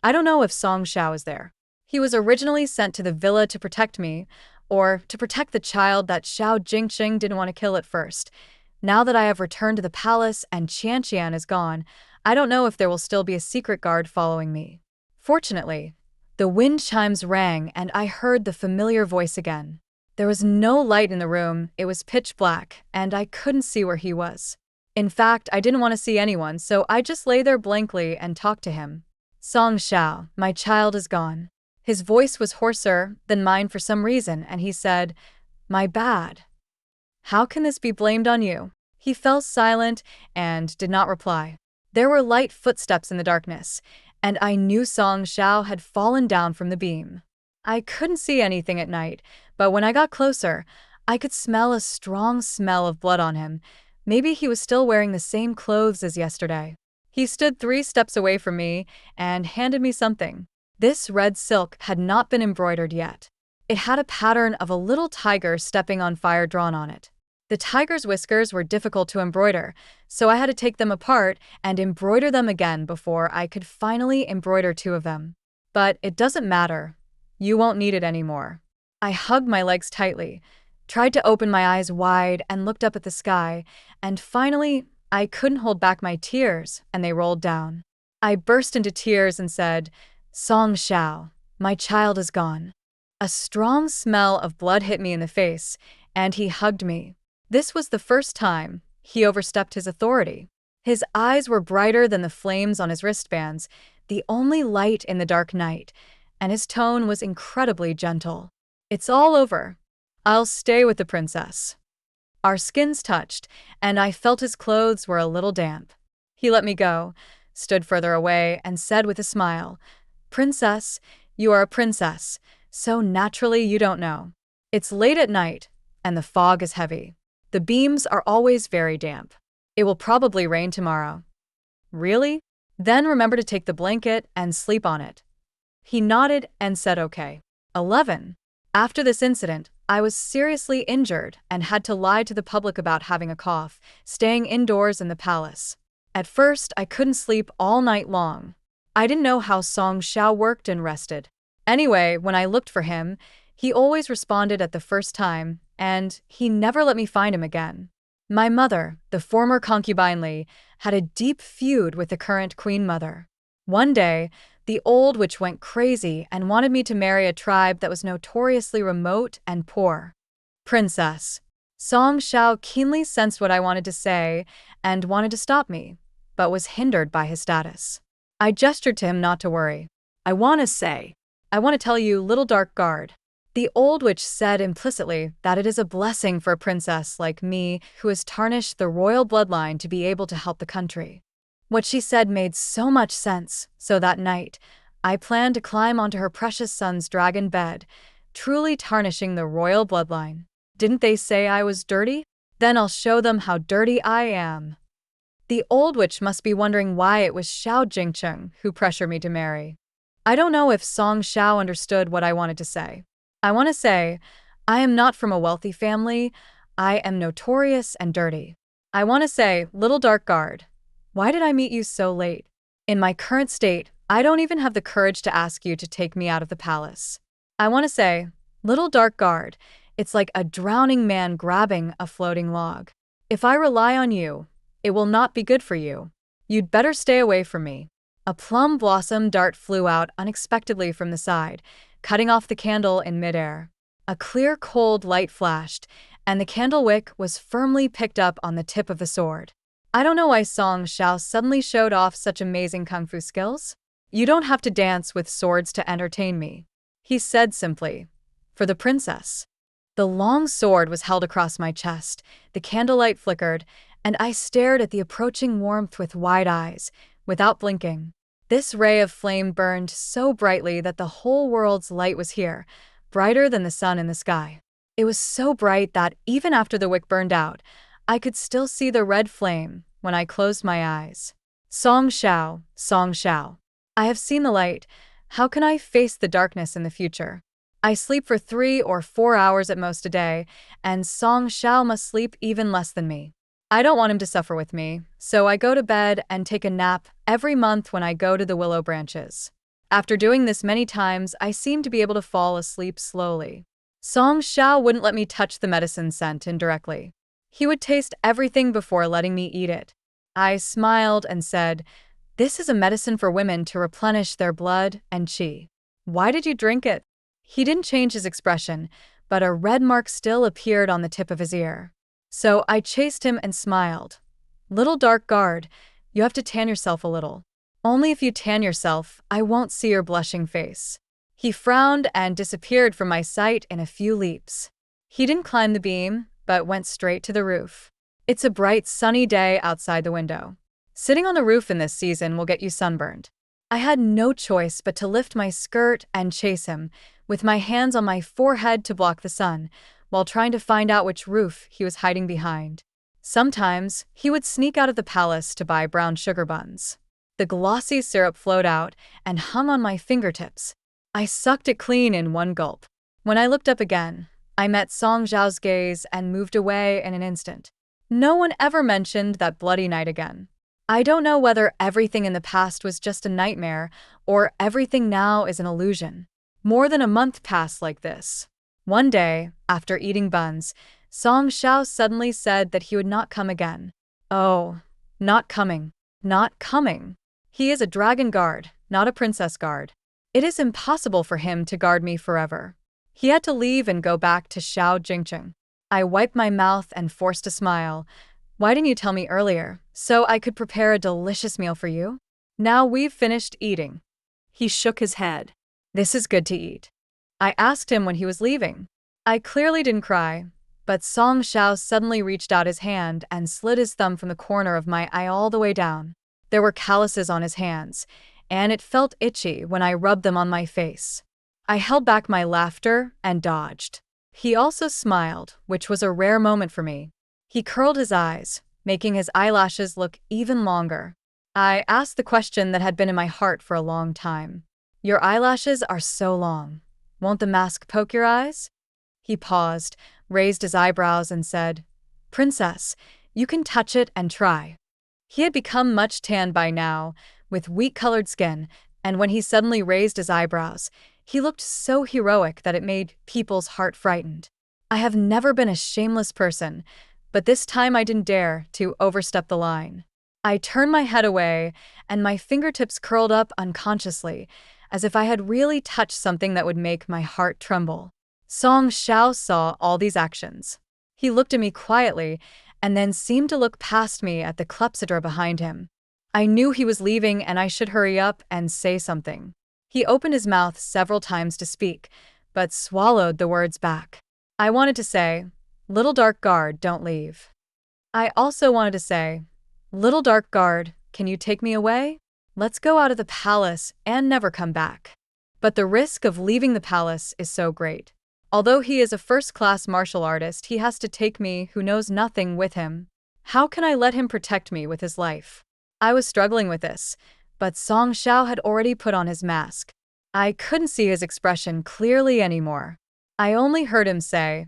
I don't know if Song Xiao is there. He was originally sent to the villa to protect me, or to protect the child that Xiao Jingcheng didn't want to kill at first. Now that I have returned to the palace and Qian is gone, I don't know if there will still be a secret guard following me. Fortunately, the wind chimes rang and I heard the familiar voice again. There was no light in the room, it was pitch black, and I couldn't see where he was. In fact, I didn't want to see anyone, so I just lay there blankly and talked to him. "Song Xiao, my child is gone." His voice was hoarser than mine for some reason, and he said, "My bad. How can this be blamed on you?" He fell silent and did not reply. There were light footsteps in the darkness, and I knew Song Xiao had fallen down from the beam. I couldn't see anything at night, but when I got closer, I could smell a strong smell of blood on him. Maybe he was still wearing the same clothes as yesterday. He stood 3 steps away from me and handed me something. This red silk had not been embroidered yet. It had a pattern of a little tiger stepping on fire drawn on it. The tiger's whiskers were difficult to embroider, so I had to take them apart and embroider them again before I could finally embroider 2 of them. But it doesn't matter. You won't need it anymore. I hugged my legs tightly, tried to open my eyes wide and looked up at the sky, and finally, I couldn't hold back my tears, and they rolled down. I burst into tears and said, "Song Xiao, my child is gone." A strong smell of blood hit me in the face, and he hugged me. This was the first time he overstepped his authority. His eyes were brighter than the flames on his wristbands, the only light in the dark night, and his tone was incredibly gentle. "It's all over. I'll stay with the princess. Our skins touched, and I felt his clothes were a little damp. He let me go, stood further away, and said with a smile, Princess, you are a princess, so naturally you don't know. It's late at night, and the fog is heavy. The beams are always very damp. It will probably rain tomorrow. Really? Then remember to take the blanket and sleep on it. He nodded and said okay. 11. After this incident, I was seriously injured and had to lie to the public about having a cough, staying indoors in the palace. At first, I couldn't sleep all night long. I didn't know how Song Xiao worked and rested. Anyway, when I looked for him, he always responded at the first time, and he never let me find him again. My mother, the former concubine Li, had a deep feud with the current queen mother. One day, the old witch went crazy and wanted me to marry a tribe that was notoriously remote and poor. Princess. Song Xiao keenly sensed what I wanted to say and wanted to stop me, but was hindered by his status. I gestured to him not to worry. I want to tell you, little dark guard. The old witch said implicitly that it is a blessing for a princess like me who has tarnished the royal bloodline to be able to help the country. What she said made so much sense, so that night, I planned to climb onto her precious son's dragon bed, truly tarnishing the royal bloodline. Didn't they say I was dirty? Then I'll show them how dirty I am. The old witch must be wondering why it was Xiao Jingcheng who pressured me to marry. I don't know if Song Xiao understood what I wanted to say. I want to say, I am not from a wealthy family. I am notorious and dirty. I want to say, little dark guard, why did I meet you so late? In my current state, I don't even have the courage to ask you to take me out of the palace. I want to say, little dark guard, it's like a drowning man grabbing a floating log. If I rely on you, it will not be good for you. You'd better stay away from me. A plum blossom dart flew out unexpectedly from the side, cutting off the candle in midair. A clear, cold light flashed, and the candle wick was firmly picked up on the tip of the sword. I don't know why Song Xiao suddenly showed off such amazing kung fu skills. You don't have to dance with swords to entertain me, he said simply. For the princess. The long sword was held across my chest, the candlelight flickered, and I stared at the approaching warmth with wide eyes, without blinking. This ray of flame burned so brightly that the whole world's light was here, brighter than the sun in the sky. It was so bright that even after the wick burned out, I could still see the red flame when I closed my eyes. Song Xiao, Song Xiao. I have seen the light. How can I face the darkness in the future? I sleep for 3 or 4 hours at most a day, and Song Xiao must sleep even less than me. I don't want him to suffer with me, so I go to bed and take a nap every month when I go to the willow branches. After doing this many times, I seem to be able to fall asleep slowly. Song Xiao wouldn't let me touch the medicine sent indirectly. He would taste everything before letting me eat it. I smiled and said, "This is a medicine for women to replenish their blood and qi. Why did you drink it?" He didn't change his expression, but a red mark still appeared on the tip of his ear. So I chased him and smiled. Little dark guard, you have to tan yourself a little. Only if you tan yourself, I won't see your blushing face. He frowned and disappeared from my sight in a few leaps. He didn't climb the beam, but went straight to the roof. It's a bright, sunny day outside the window. Sitting on the roof in this season will get you sunburned. I had no choice but to lift my skirt and chase him, with my hands on my forehead to block the sun, while trying to find out which roof he was hiding behind. Sometimes, he would sneak out of the palace to buy brown sugar buns. The glossy syrup flowed out and hung on my fingertips. I sucked it clean in one gulp. When I looked up again, I met Song Xiao's gaze and moved away in an instant. No one ever mentioned that bloody night again. I don't know whether everything in the past was just a nightmare or everything now is an illusion. More than a month passed like this. One day, after eating buns, Song Xiao suddenly said that he would not come again. Oh, not coming. Not coming. He is a dragon guard, not a princess guard. It is impossible for him to guard me forever. He had to leave and go back to Xiao Jingcheng. I wiped my mouth and forced a smile. Why didn't you tell me earlier, so I could prepare a delicious meal for you? Now we've finished eating. He shook his head. This is good to eat. I asked him when he was leaving. I clearly didn't cry, but Song Xiao suddenly reached out his hand and slid his thumb from the corner of my eye all the way down. There were calluses on his hands, and it felt itchy when I rubbed them on my face. I held back my laughter and dodged. He also smiled, which was a rare moment for me. He curled his eyes, making his eyelashes look even longer. I asked the question that had been in my heart for a long time. Your eyelashes are so long. Won't the mask poke your eyes? He paused, raised his eyebrows and said, Princess, you can touch it and try. He had become much tanned by now, with wheat-colored skin, and when he suddenly raised his eyebrows, he looked so heroic that it made people's heart frightened. I have never been a shameless person, but this time I didn't dare to overstep the line. I turned my head away, and my fingertips curled up unconsciously, as if I had really touched something that would make my heart tremble. Song Xiao saw all these actions. He looked at me quietly, and then seemed to look past me at the clepsydra behind him. I knew he was leaving and I should hurry up and say something. He opened his mouth several times to speak, but swallowed the words back. I wanted to say, Little dark guard, don't leave. I also wanted to say, Little dark guard, can you take me away? Let's go out of the palace and never come back. But the risk of leaving the palace is so great. Although he is a first-class martial artist, he has to take me, who knows nothing, with him. How can I let him protect me with his life? I was struggling with this, but Song Xiao had already put on his mask. I couldn't see his expression clearly anymore. I only heard him say,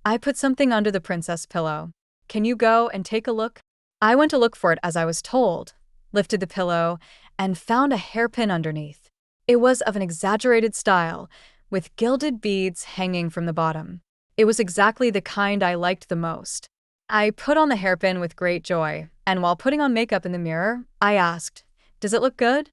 I put something under the princess pillow. Can you go and take a look? I went to look for it as I was told, lifted the pillow, and found a hairpin underneath. It was of an exaggerated style, with gilded beads hanging from the bottom. It was exactly the kind I liked the most. I put on the hairpin with great joy, and while putting on makeup in the mirror, I asked, Does it look good?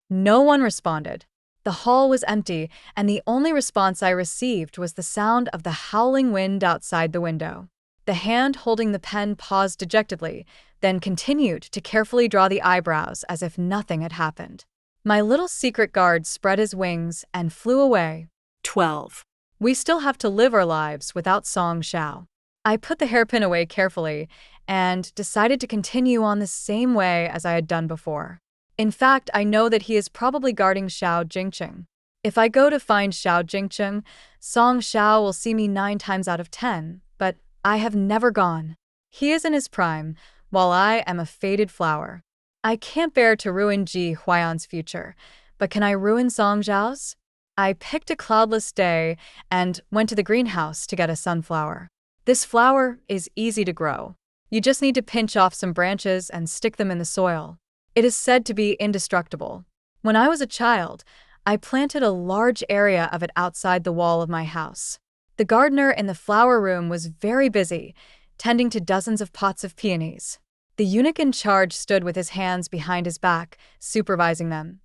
No one responded. The hall was empty, and the only response I received was the sound of the howling wind outside the window. The hand holding the pen paused dejectedly, then continued to carefully draw the eyebrows as if nothing had happened. My little secret guard spread his wings and flew away. 12. We still have to live our lives without Song Xiao. I put the hairpin away carefully and decided to continue on the same way as I had done before. In fact, I know that he is probably guarding Xiao Jingcheng. If I go to find Xiao Jingcheng, Song Xiao will see me 9 times out of 10, but I have never gone. He is in his prime, while I am a faded flower. I can't bear to ruin Ji Huayan's future, but can I ruin Song Xiao's? I picked a cloudless day and went to the greenhouse to get a sunflower. This flower is easy to grow. You just need to pinch off some branches and stick them in the soil. It is said to be indestructible. When I was a child, I planted a large area of it outside the wall of my house. The gardener in the flower room was very busy, tending to dozens of pots of peonies. The eunuch in charge stood with his hands behind his back, supervising them.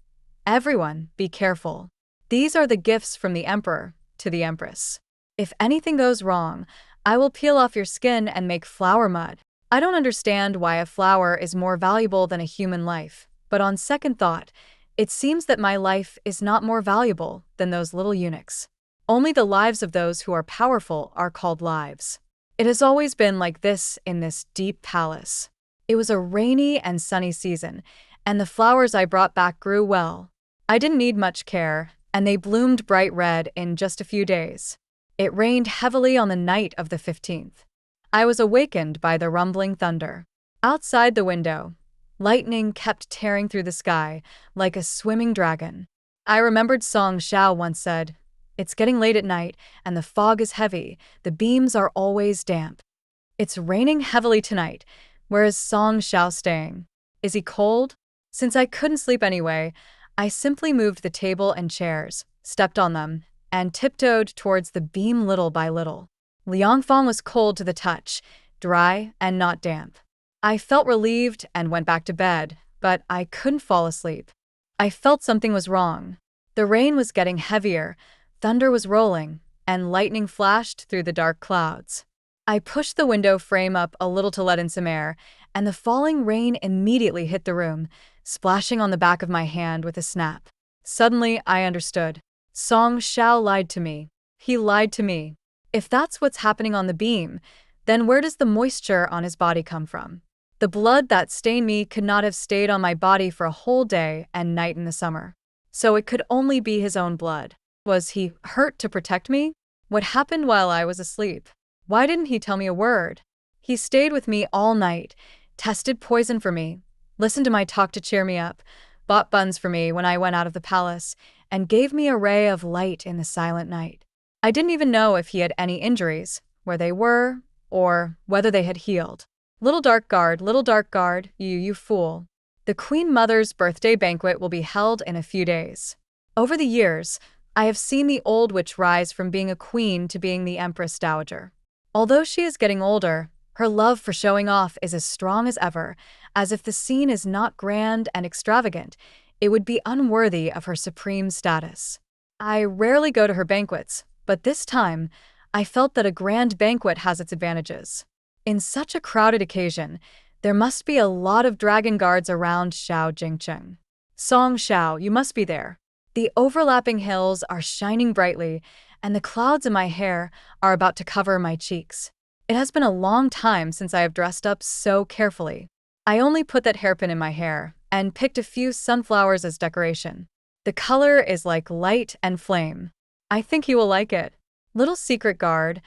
Everyone, be careful. These are the gifts from the emperor to the empress. If anything goes wrong, I will peel off your skin and make flower mud. I don't understand why a flower is more valuable than a human life, but on second thought, it seems that my life is not more valuable than those little eunuchs. Only the lives of those who are powerful are called lives. It has always been like this in this deep palace. It was a rainy and sunny season, and the flowers I brought back grew well. I didn't need much care, and they bloomed bright red in just a few days. It rained heavily on the night of the 15th. I was awakened by the rumbling thunder. Outside the window, lightning kept tearing through the sky like a swimming dragon. I remembered Song Xiao once said, It's getting late at night, and the fog is heavy. The beams are always damp. It's raining heavily tonight. Where is Song Xiao staying? Is he cold? Since I couldn't sleep anyway, I simply moved the table and chairs, stepped on them, and tiptoed towards the beam little by little. Liangfang was cold to the touch, dry and not damp. I felt relieved and went back to bed, but I couldn't fall asleep. I felt something was wrong. The rain was getting heavier, thunder was rolling, and lightning flashed through the dark clouds. I pushed the window frame up a little to let in some air, and the falling rain immediately hit the room, splashing on the back of my hand with a snap. Suddenly, I understood. Song Xiao lied to me. He lied to me. If that's what's happening on the beam, then where does the moisture on his body come from? The blood that stained me could not have stayed on my body for a whole day and night in the summer. So it could only be his own blood. Was he hurt to protect me? What happened while I was asleep? Why didn't he tell me a word? He stayed with me all night, tested poison for me, listened to my talk to cheer me up, bought buns for me when I went out of the palace, and gave me a ray of light in the silent night. I didn't even know if he had any injuries, where they were, or whether they had healed. Little dark guard, you fool. The Queen Mother's birthday banquet will be held in a few days. Over the years, I have seen the old witch rise from being a queen to being the Empress Dowager. Although she is getting older, her love for showing off is as strong as ever, as if the scene is not grand and extravagant, it would be unworthy of her supreme status. I rarely go to her banquets, but this time, I felt that a grand banquet has its advantages. In such a crowded occasion, there must be a lot of dragon guards around Xiao Jingcheng. Song Xiao, you must be there. The overlapping hills are shining brightly, and the clouds in my hair are about to cover my cheeks. It has been a long time since I have dressed up so carefully. I only put that hairpin in my hair and picked a few sunflowers as decoration. The color is like light and flame. I think you will like it. Little secret guard,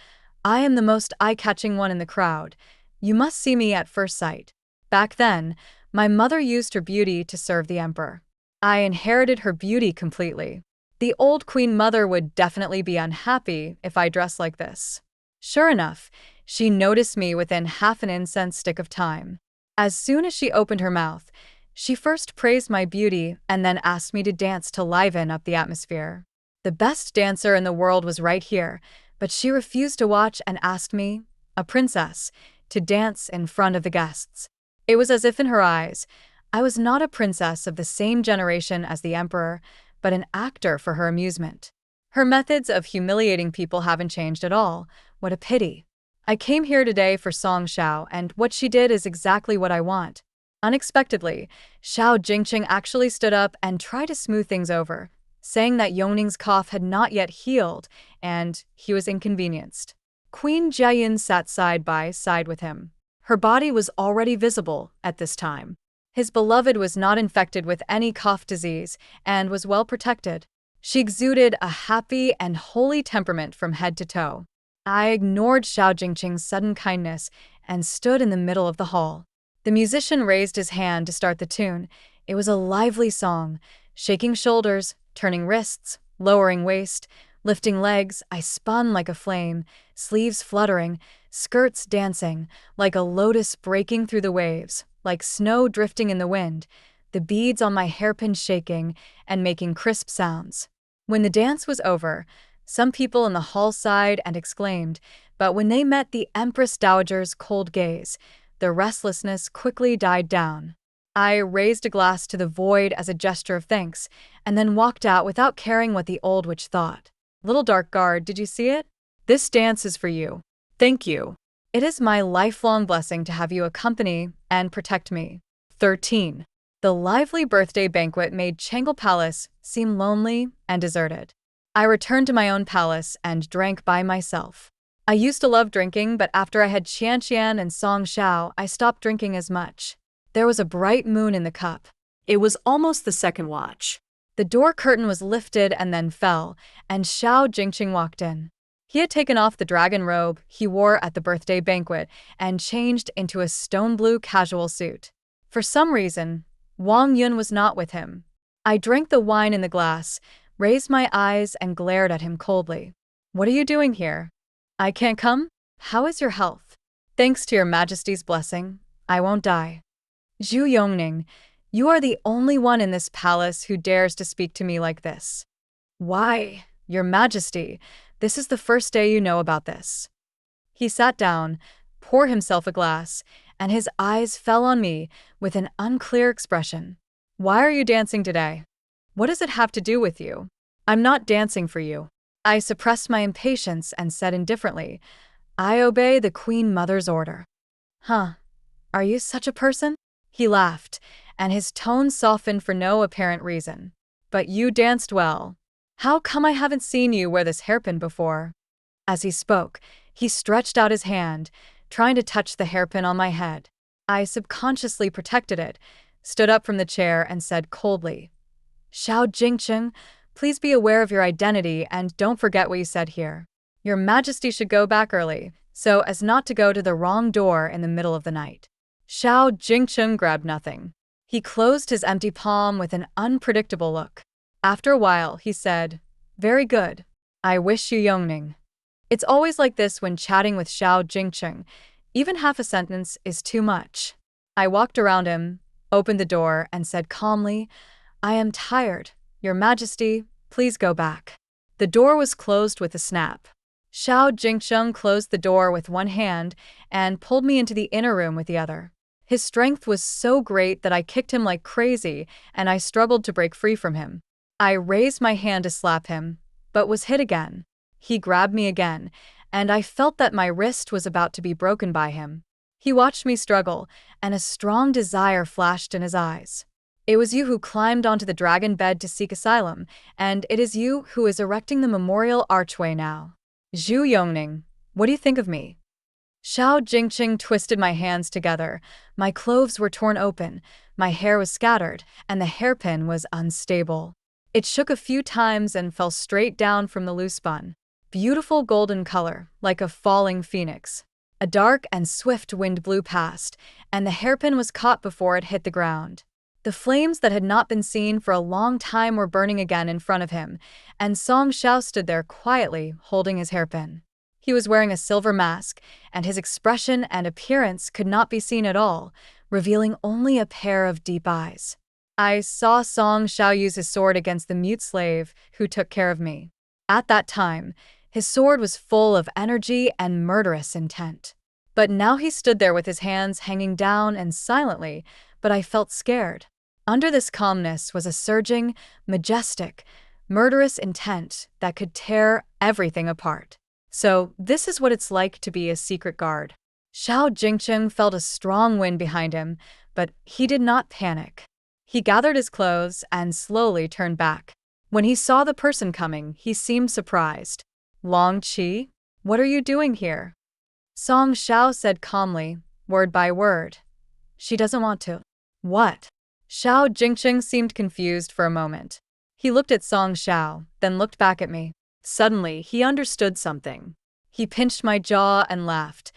I am the most eye-catching one in the crowd. You must see me at first sight. Back then, my mother used her beauty to serve the emperor. I inherited her beauty completely. The old Queen Mother would definitely be unhappy if I dressed like this. Sure enough, she noticed me within half an incense stick of time. As soon as she opened her mouth, she first praised my beauty and then asked me to dance to liven up the atmosphere. The best dancer in the world was right here, but she refused to watch and asked me, a princess, to dance in front of the guests. It was as if in her eyes, I was not a princess of the same generation as the emperor, but an actor for her amusement. Her methods of humiliating people haven't changed at all. What a pity. I came here today for Song Xiao, and what she did is exactly what I want. Unexpectedly, Xiao Jingcheng actually stood up and tried to smooth things over, saying that Yongning's cough had not yet healed, and he was inconvenienced. Queen Jiayin sat side by side with him. Her body was already visible at this time. His beloved was not infected with any cough disease and was well protected. She exuded a happy and holy temperament from head to toe. I ignored Xiao Jingcheng's sudden kindness and stood in the middle of the hall. The musician raised his hand to start the tune. It was a lively song, shaking shoulders, turning wrists, lowering waist, lifting legs. I spun like a flame, sleeves fluttering, skirts dancing, like a lotus breaking through the waves, like snow drifting in the wind, the beads on my hairpin shaking and making crisp sounds. When the dance was over, some people in the hall sighed and exclaimed, but when they met the Empress Dowager's cold gaze, their restlessness quickly died down. I raised a glass to the void as a gesture of thanks, and then walked out without caring what the old witch thought. Little dark guard, did you see it? This dance is for you. Thank you. It is my lifelong blessing to have you accompany and protect me. 13. The lively birthday banquet made Changle Palace seem lonely and deserted. I returned to my own palace and drank by myself. I used to love drinking, but after I had Qian and Song Xiao, I stopped drinking as much. There was a bright moon in the cup. It was almost the second watch. The door curtain was lifted and then fell, and Xiao Jingcheng walked in. He had taken off the dragon robe he wore at the birthday banquet and changed into a stone blue casual suit. For some reason, Wang Yun was not with him. I drank the wine in the glass, raised my eyes and glared at him coldly. What are you doing here? I can't come? How is your health? Thanks to your majesty's blessing, I won't die. Zhu Yongning, you are the only one in this palace who dares to speak to me like this. Why, your majesty, this is the first day you know about this. He sat down, poured himself a glass, and his eyes fell on me with an unclear expression. Why are you dancing today? What does it have to do with you? I'm not dancing for you. I suppressed my impatience and said indifferently, I obey the Queen Mother's order. Huh, are you such a person? He laughed, and his tone softened for no apparent reason. But you danced well. How come I haven't seen you wear this hairpin before? As he spoke, he stretched out his hand, trying to touch the hairpin on my head. I subconsciously protected it, stood up from the chair, and said coldly, "Xiao Jingcheng, please be aware of your identity and don't forget what you said here. Your Majesty should go back early, so as not to go to the wrong door in the middle of the night." Xiao Jingcheng grabbed nothing. He closed his empty palm with an unpredictable look. After a while, he said, "Very good. I wish you Yongning." It's always like this when chatting with Xiao Jingcheng. Even half a sentence is too much. I walked around him, opened the door, and said calmly, "I am tired. Your Majesty, please go back." The door was closed with a snap. Xiao Jingcheng closed the door with one hand and pulled me into the inner room with the other. His strength was so great that I kicked him like crazy, and I struggled to break free from him. I raised my hand to slap him, but was hit again. He grabbed me again, and I felt that my wrist was about to be broken by him. He watched me struggle, and a strong desire flashed in his eyes. "It was you who climbed onto the dragon bed to seek asylum, and it is you who is erecting the memorial archway now. Zhu Yongning, what do you think of me?" Xiao Jingcheng twisted my hands together. My clothes were torn open, my hair was scattered, and the hairpin was unstable. It shook a few times and fell straight down from the loose bun. Beautiful golden color, like a falling phoenix. A dark and swift wind blew past, and the hairpin was caught before it hit the ground. The flames that had not been seen for a long time were burning again in front of him, and Song Xiao stood there quietly, holding his hairpin. He was wearing a silver mask, and his expression and appearance could not be seen at all, revealing only a pair of deep eyes. I saw Song Xiao use his sword against the mute slave who took care of me. At that time, his sword was full of energy and murderous intent. But now he stood there with his hands hanging down and silently, but I felt scared. Under this calmness was a surging, majestic, murderous intent that could tear everything apart. So, this is what it's like to be a secret guard. Xiao Jingcheng felt a strong wind behind him, but he did not panic. He gathered his clothes and slowly turned back. When he saw the person coming, he seemed surprised. "Long Qi, what are you doing here?" Song Xiao said calmly, word by word. "She doesn't want to." "What?" Xiao Jingcheng seemed confused for a moment. He looked at Song Xiao, then looked back at me. Suddenly, he understood something. He pinched my jaw and laughed.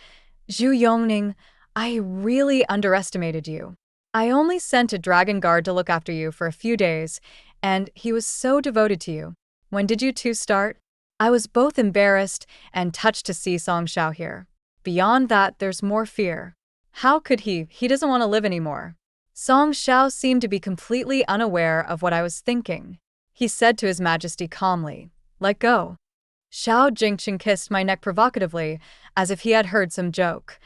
"Zhu Yongning, I really underestimated you. I only sent a dragon guard to look after you for a few days, and he was so devoted to you. When did you two start?" I was both embarrassed and touched to see Song Xiao here. Beyond that, there's more fear. How could he? He doesn't want to live anymore. Song Xiao seemed to be completely unaware of what I was thinking. He said to His Majesty calmly, "Let go." Xiao Jingcheng kissed my neck provocatively, as if he had heard some joke.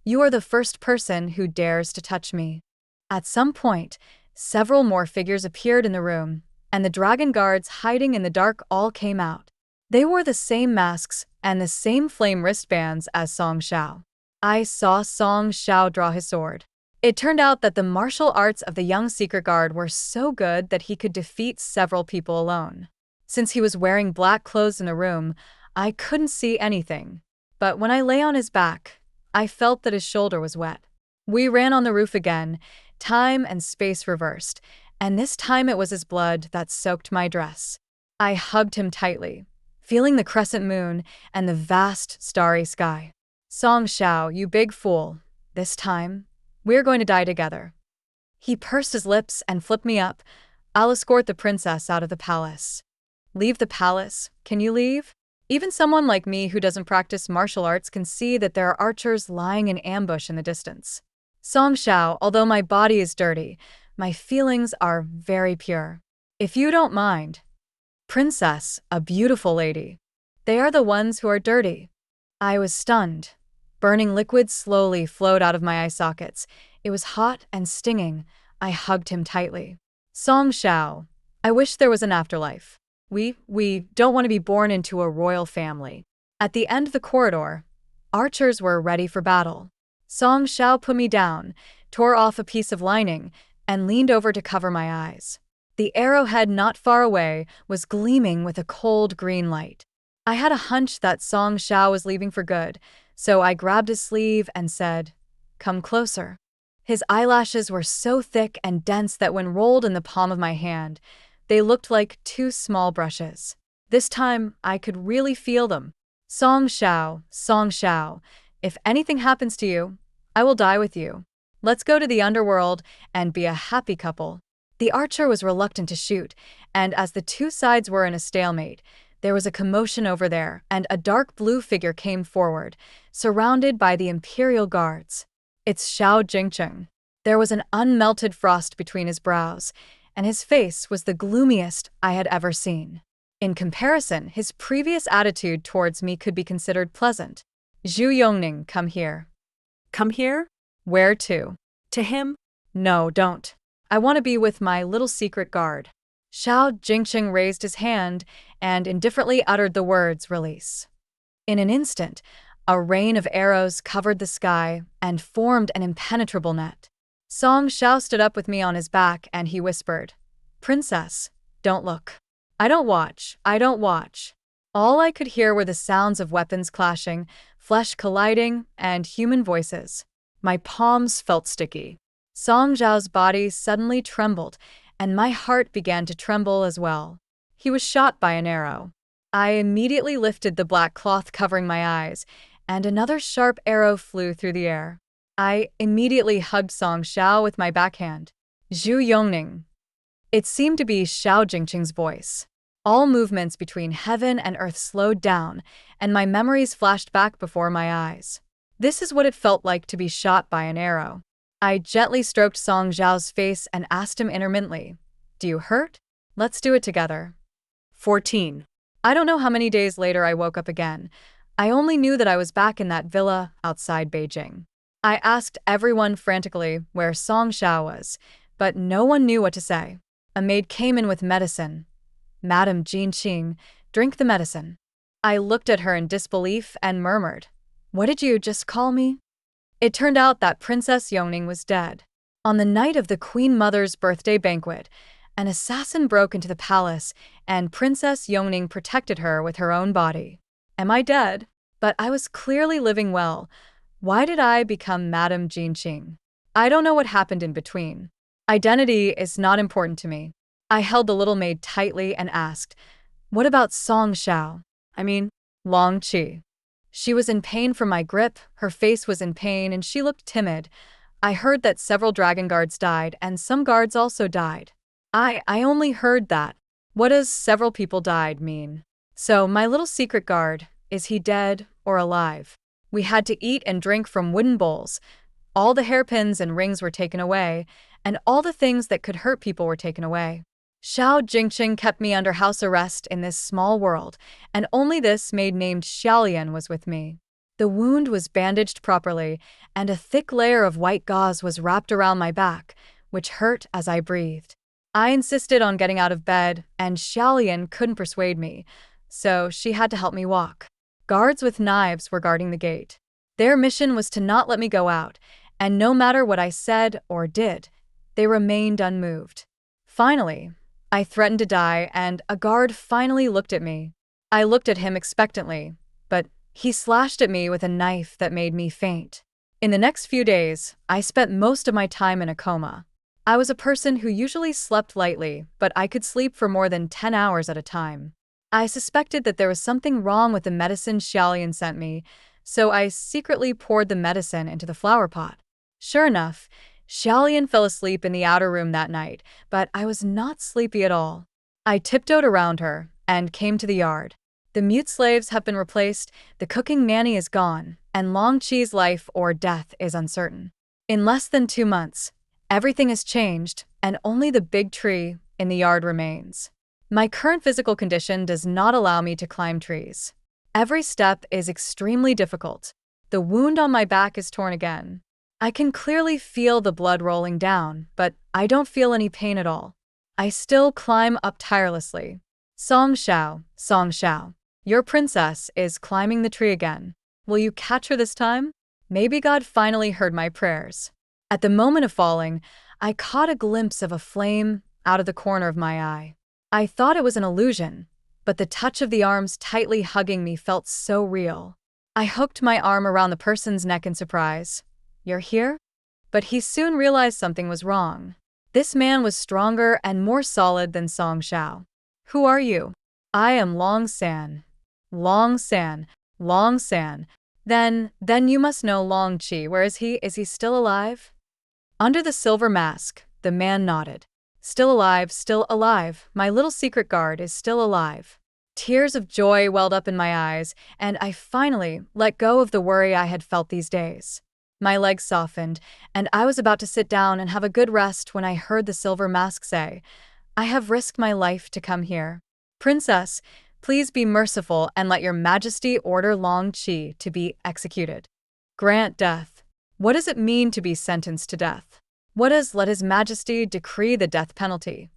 "You are the first person who dares to touch me." At some point, several more figures appeared in the room, and the dragon guards hiding in the dark all came out. They wore the same masks and the same flame wristbands as Song Xiao. I saw Song Xiao draw his sword. It turned out that the martial arts of the young secret guard were so good that he could defeat several people alone. Since he was wearing black clothes in the room, I couldn't see anything. But when I lay on his back, I felt that his shoulder was wet. We ran on the roof again, time and space reversed, and this time it was his blood that soaked my dress. I hugged him tightly, feeling the crescent moon and the vast, starry sky. "Song Xiao, you big fool. This time, we're going to die together." He pursed his lips and flipped me up. "I'll escort the princess out of the palace." "Leave the palace? Can you leave?" Even someone like me who doesn't practice martial arts can see that there are archers lying in ambush in the distance. "Song Xiao, although my body is dirty, my feelings are very pure. If you don't mind." "Princess, a beautiful lady. They are the ones who are dirty." I was stunned. Burning liquid slowly flowed out of my eye sockets. It was hot and stinging. I hugged him tightly. "Song Xiao, I wish there was an afterlife. We don't want to be born into a royal family." At the end of the corridor, archers were ready for battle. Song Xiao put me down, tore off a piece of lining, and leaned over to cover my eyes. The arrowhead not far away was gleaming with a cold green light. I had a hunch that Song Xiao was leaving for good, so I grabbed his sleeve and said, "Come closer." His eyelashes were so thick and dense that when rolled in the palm of my hand, they looked like two small brushes. This time, I could really feel them. Song Xiao, if anything happens to you, I will die with you. Let's go to the underworld and be a happy couple. The archer was reluctant to shoot, and as the two sides were in a stalemate, there was a commotion over there, and a dark blue figure came forward, surrounded by the imperial guards. It's Xiao Jingcheng. There was an unmelted frost between his brows, and his face was the gloomiest I had ever seen. In comparison, his previous attitude towards me could be considered pleasant. "Zhu Yongning, come here." Come here? "Where to?" To him? "No, don't. I want to be with my little secret guard." Xiao Jingcheng raised his hand and indifferently uttered the words, "Release." In an instant, a rain of arrows covered the sky and formed an impenetrable net. Song Xiao stood up with me on his back and he whispered, "Princess, don't look. I don't watch. All I could hear were the sounds of weapons clashing, flesh colliding, and human voices. My palms felt sticky. Song Xiao's body suddenly trembled, and my heart began to tremble as well. He was shot by an arrow. I immediately lifted the black cloth covering my eyes, and another sharp arrow flew through the air. I immediately hugged Song Xiao with my backhand. "Zhu Yongning." It seemed to be Xiao Jingcheng's voice. All movements between heaven and earth slowed down, and my memories flashed back before my eyes. This is what it felt like to be shot by an arrow. I gently stroked Song Xiao's face and asked him intermittently, "Do you hurt? Let's do it together." 14. I don't know how many days later I woke up again. I only knew that I was back in that villa outside Beijing. I asked everyone frantically where Song Xiao was, but no one knew what to say. A maid came in with medicine. "Madam Jinqing, drink the medicine." I looked at her in disbelief and murmured, "What did you just call me?" It turned out that Princess Yongning was dead. On the night of the Queen Mother's birthday banquet, an assassin broke into the palace, and Princess Yongning protected her with her own body. Am I dead? But I was clearly living well. Why did I become Madame Jinqing? I don't know what happened in between. Identity is not important to me. I held the little maid tightly and asked, "What about Song Xiao? I mean, Long Qi?" She was in pain from my grip, her face was in pain, and she looked timid. I heard that several dragon guards died, and some guards also died. I only heard that. What does "several people died" mean? So, my little secret guard, is he dead or alive? We had to eat and drink from wooden bowls. All the hairpins and rings were taken away, and all the things that could hurt people were taken away. Xiao Jingcheng kept me under house arrest in this small world, and only this maid named Xiaolian was with me. The wound was bandaged properly, and a thick layer of white gauze was wrapped around my back, which hurt as I breathed. I insisted on getting out of bed, and Xiaolian couldn't persuade me, so she had to help me walk. Guards with knives were guarding the gate. Their mission was to not let me go out, and no matter what I said or did, they remained unmoved. Finally, I threatened to die, and a guard finally looked at me. I looked at him expectantly, but he slashed at me with a knife that made me faint. In the next few days, I spent most of my time in a coma. I was a person who usually slept lightly, but I could sleep for more than 10 hours at a time. I suspected that there was something wrong with the medicine Xiaolian sent me, so I secretly poured the medicine into the flower pot. Sure enough, Xiaolian fell asleep in the outer room that night, but I was not sleepy at all. I tiptoed around her and came to the yard. The mute slaves have been replaced, the cooking nanny is gone, and Long Qi's life or death is uncertain. In less than 2 months, everything has changed, and only the big tree in the yard remains. My current physical condition does not allow me to climb trees. Every step is extremely difficult. The wound on my back is torn again. I can clearly feel the blood rolling down, but I don't feel any pain at all. I still climb up tirelessly. Song Xiao, your princess is climbing the tree again. Will you catch her this time? Maybe God finally heard my prayers. At the moment of falling, I caught a glimpse of a flame out of the corner of my eye. I thought it was an illusion, but the touch of the arms tightly hugging me felt so real. I hooked my arm around the person's neck in surprise. "You're here?" But he soon realized something was wrong. This man was stronger and more solid than Song Xiao. "Who are you?" "I am Long San." "Long San, Long San. Then you must know Long Qi. Where is he? Is he still alive?" Under the silver mask, the man nodded. "Still alive, still alive. My little secret guard is still alive." Tears of joy welled up in my eyes, and I finally let go of the worry I had felt these days. My legs softened, and I was about to sit down and have a good rest when I heard the silver mask say, "I have risked my life to come here. Princess, please be merciful and let your majesty order Long Qi to be executed. Grant death." What does it mean to be sentenced to death? What does "let his majesty decree the death penalty"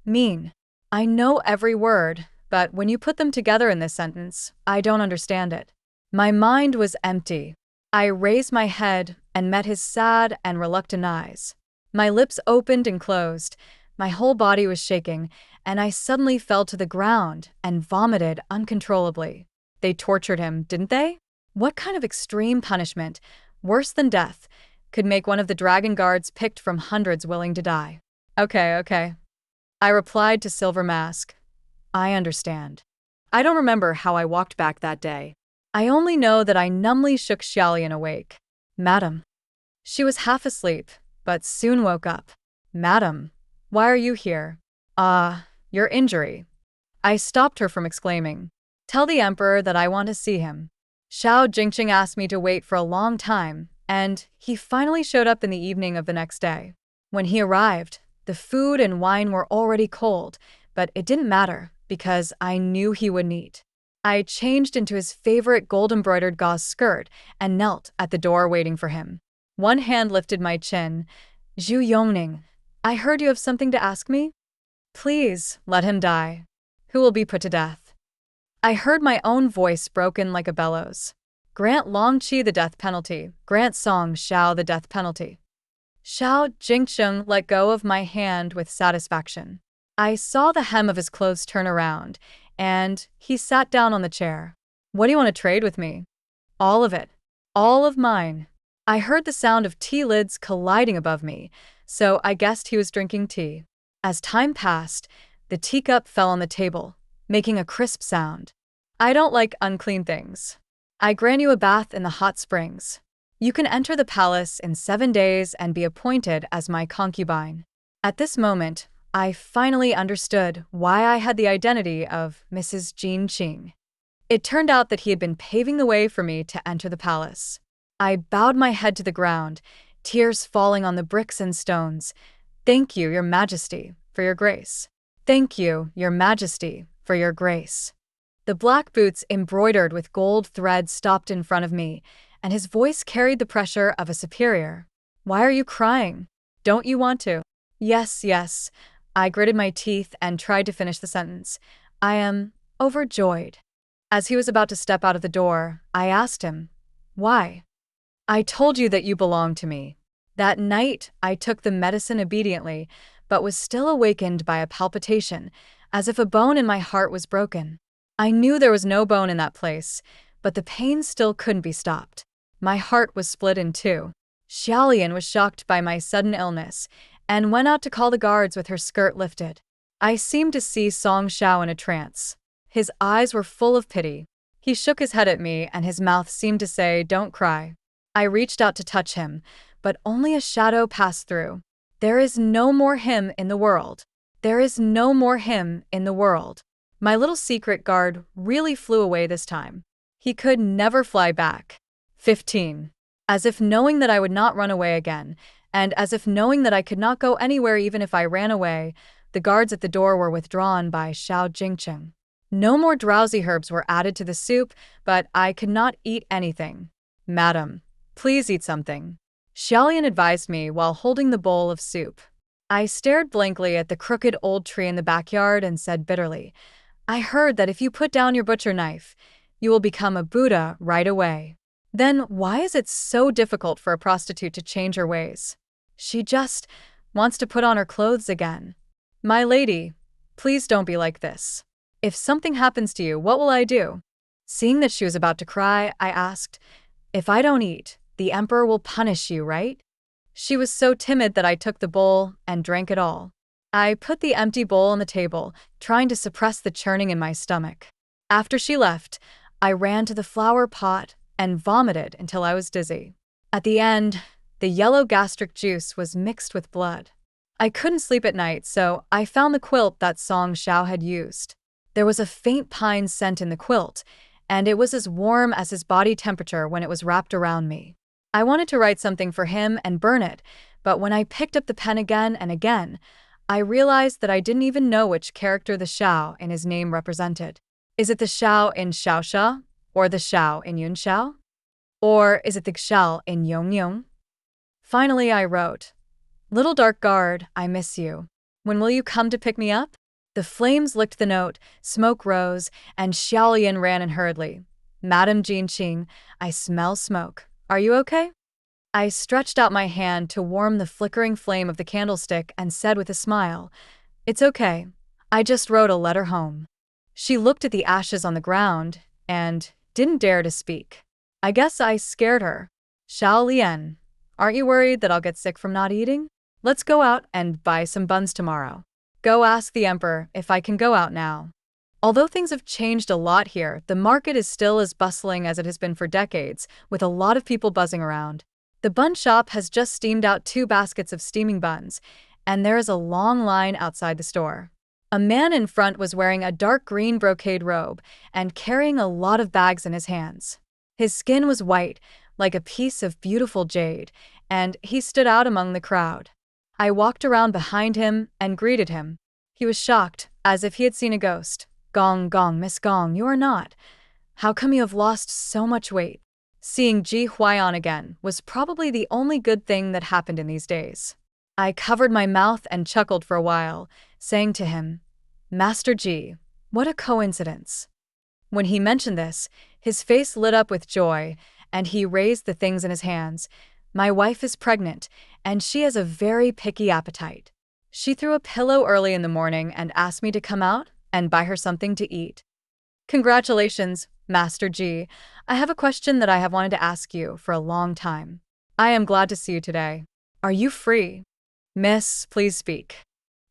mean? I know every word, but when you put them together in this sentence, I don't understand it. My mind was empty. I raised my head and met his sad and reluctant eyes. My lips opened and closed, my whole body was shaking, and I suddenly fell to the ground and vomited uncontrollably. They tortured him, didn't they? What kind of extreme punishment, worse than death, could make one of the dragon guards picked from hundreds willing to die? Okay. I replied to Silver Mask. I understand. I don't remember how I walked back that day. I only know that I numbly shook Xiaolian awake. "Madam." She was half asleep, but soon woke up. "Madam, why are you here?" Your injury." I stopped her from exclaiming. "Tell the emperor that I want to see him." Xiao Jingcheng asked me to wait for a long time, and he finally showed up in the evening of the next day. When he arrived, the food and wine were already cold, but it didn't matter because I knew he wouldn't eat. I changed into his favorite gold-embroidered gauze skirt and knelt at the door waiting for him. One hand lifted my chin. "Zhu Yongning, I heard you have something to ask me?" "Please, let him die. Who will be put to death?" I heard my own voice broken like a bellows. "Grant Long Qi the death penalty. Grant Song Xiao the death penalty." Xiao Jingcheng let go of my hand with satisfaction. I saw the hem of his clothes turn around, and he sat down on the chair. "What do you want to trade with me?" "All of it. All of mine." I heard the sound of tea lids colliding above me, so I guessed he was drinking tea. As time passed, the teacup fell on the table, making a crisp sound. "I don't like unclean things. I grant you a bath in the hot springs. You can enter the palace in 7 days and be appointed as my concubine." At this moment, I finally understood why I had the identity of Mrs. Jingcheng. It turned out that he had been paving the way for me to enter the palace. I bowed my head to the ground, tears falling on the bricks and stones. "Thank you, Your Majesty, for your grace. Thank you, Your Majesty, for your grace." The black boots embroidered with gold thread stopped in front of me, and his voice carried the pressure of a superior. "Why are you crying? Don't you want to?" Yes. I gritted my teeth and tried to finish the sentence. "I am overjoyed." As he was about to step out of the door, I asked him, "Why?" "I told you that you belong to me." That night, I took the medicine obediently, but was still awakened by a palpitation, as if a bone in my heart was broken. I knew there was no bone in that place, but the pain still couldn't be stopped. My heart was split in two. Xiaolian was shocked by my sudden illness, and went out to call the guards with her skirt lifted. I seemed to see Song Xiao in a trance. His eyes were full of pity. He shook his head at me, and his mouth seemed to say, "Don't cry." I reached out to touch him, but only a shadow passed through. There is no more him in the world. There is no more him in the world. My little secret guard really flew away this time. He could never fly back. 15. As if knowing that I would not run away again, and as if knowing that I could not go anywhere even if I ran away, the guards at the door were withdrawn by Xiao Jingcheng. No more drowsy herbs were added to the soup, but I could not eat anything. "Madam, please eat something," Xiaolian advised me while holding the bowl of soup. I stared blankly at the crooked old tree in the backyard and said bitterly, "I heard that if you put down your butcher knife, you will become a Buddha right away." Then why is it so difficult for a prostitute to change her ways? She just wants to put on her clothes again. "My lady, please don't be like this. If something happens to you, what will I do? Seeing that she was about to cry, I asked, if I don't eat, the emperor will punish you, right? She was so timid that I took the bowl and drank it all. I put the empty bowl on the table, trying to suppress the churning in my stomach. After she left, I ran to the flower pot and vomited until I was dizzy. At the end, the yellow gastric juice was mixed with blood. I couldn't sleep at night, so I found the quilt that Song Xiao had used. There was a faint pine scent in the quilt, and it was as warm as his body temperature when it was wrapped around me. I wanted to write something for him and burn it, but when I picked up the pen again and again, I realized that I didn't even know which character the Xiao in his name represented. Is it the Xiao in Xiaoxia, or the Xiao in Yunxiao? Or is it the Xiao in Yongyong? Finally, I wrote, Little dark guard, I miss you. When will you come to pick me up? The flames licked the note, smoke rose, and Xiaolian ran in hurriedly. Madam Jingcheng, I smell smoke. Are you okay? I stretched out my hand to warm the flickering flame of the candlestick and said with a smile, It's okay. I just wrote a letter home. She looked at the ashes on the ground and didn't dare to speak. I guess I scared her. Xiaolian, aren't you worried that I'll get sick from not eating? Let's go out and buy some buns tomorrow. Go ask the emperor if I can go out now. Although things have changed a lot here, the market is still as bustling as it has been for decades, with a lot of people buzzing around. The bun shop has just steamed out 2 baskets of steaming buns, and there is a long line outside the store. A man in front was wearing a dark green brocade robe and carrying a lot of bags in his hands. His skin was white, like a piece of beautiful jade, and he stood out among the crowd. I walked around behind him and greeted him. He was shocked, as if he had seen a ghost. Gong, gong, Miss Gong, you are not. How come you have lost so much weight? Seeing Ji Huaiyan again was probably the only good thing that happened in these days. I covered my mouth and chuckled for a while, saying to him, Master Ji, what a coincidence. When he mentioned this, his face lit up with joy, and he raised the things in his hands. My wife is pregnant, and she has a very picky appetite. She threw a pillow early in the morning and asked me to come out and buy her something to eat. Congratulations, Master Ji. I have a question that I have wanted to ask you for a long time. I am glad to see you today. Are you free? Miss, please speak.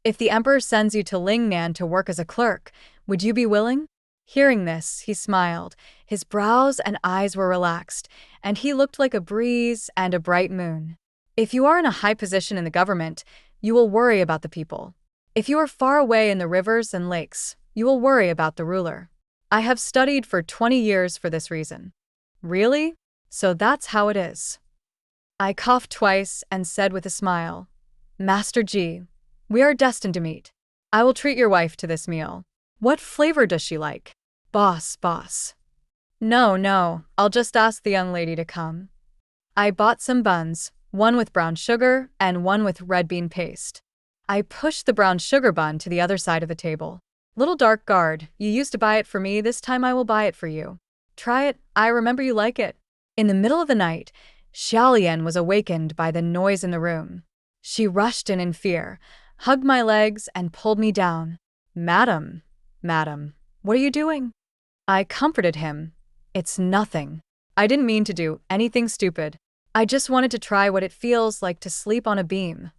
If the emperor sends you to Lingnan to work as a clerk, would you be willing? Hearing this, he smiled. His brows and eyes were relaxed, and he looked like a breeze and a bright moon. If you are in a high position in the government, you will worry about the people. If you are far away in the rivers and lakes, you will worry about the ruler. I have studied for 20 years for this reason. Really? So that's how it is. I coughed twice and said with a smile, Master Ji, we are destined to meet. I will treat your wife to this meal. What flavor does she like? Boss. No, I'll just ask the young lady to come. I bought some buns, one with brown sugar and one with red bean paste. I pushed the brown sugar bun to the other side of the table. Little dark guard, you used to buy it for me, this time I will buy it for you. Try it, I remember you like it. In the middle of the night, Xiaolian was awakened by the noise in the room. She rushed in fear, hugged my legs and pulled me down. Madam, what are you doing? I comforted him. It's nothing. I didn't mean to do anything stupid. I just wanted to try what it feels like to sleep on a beam.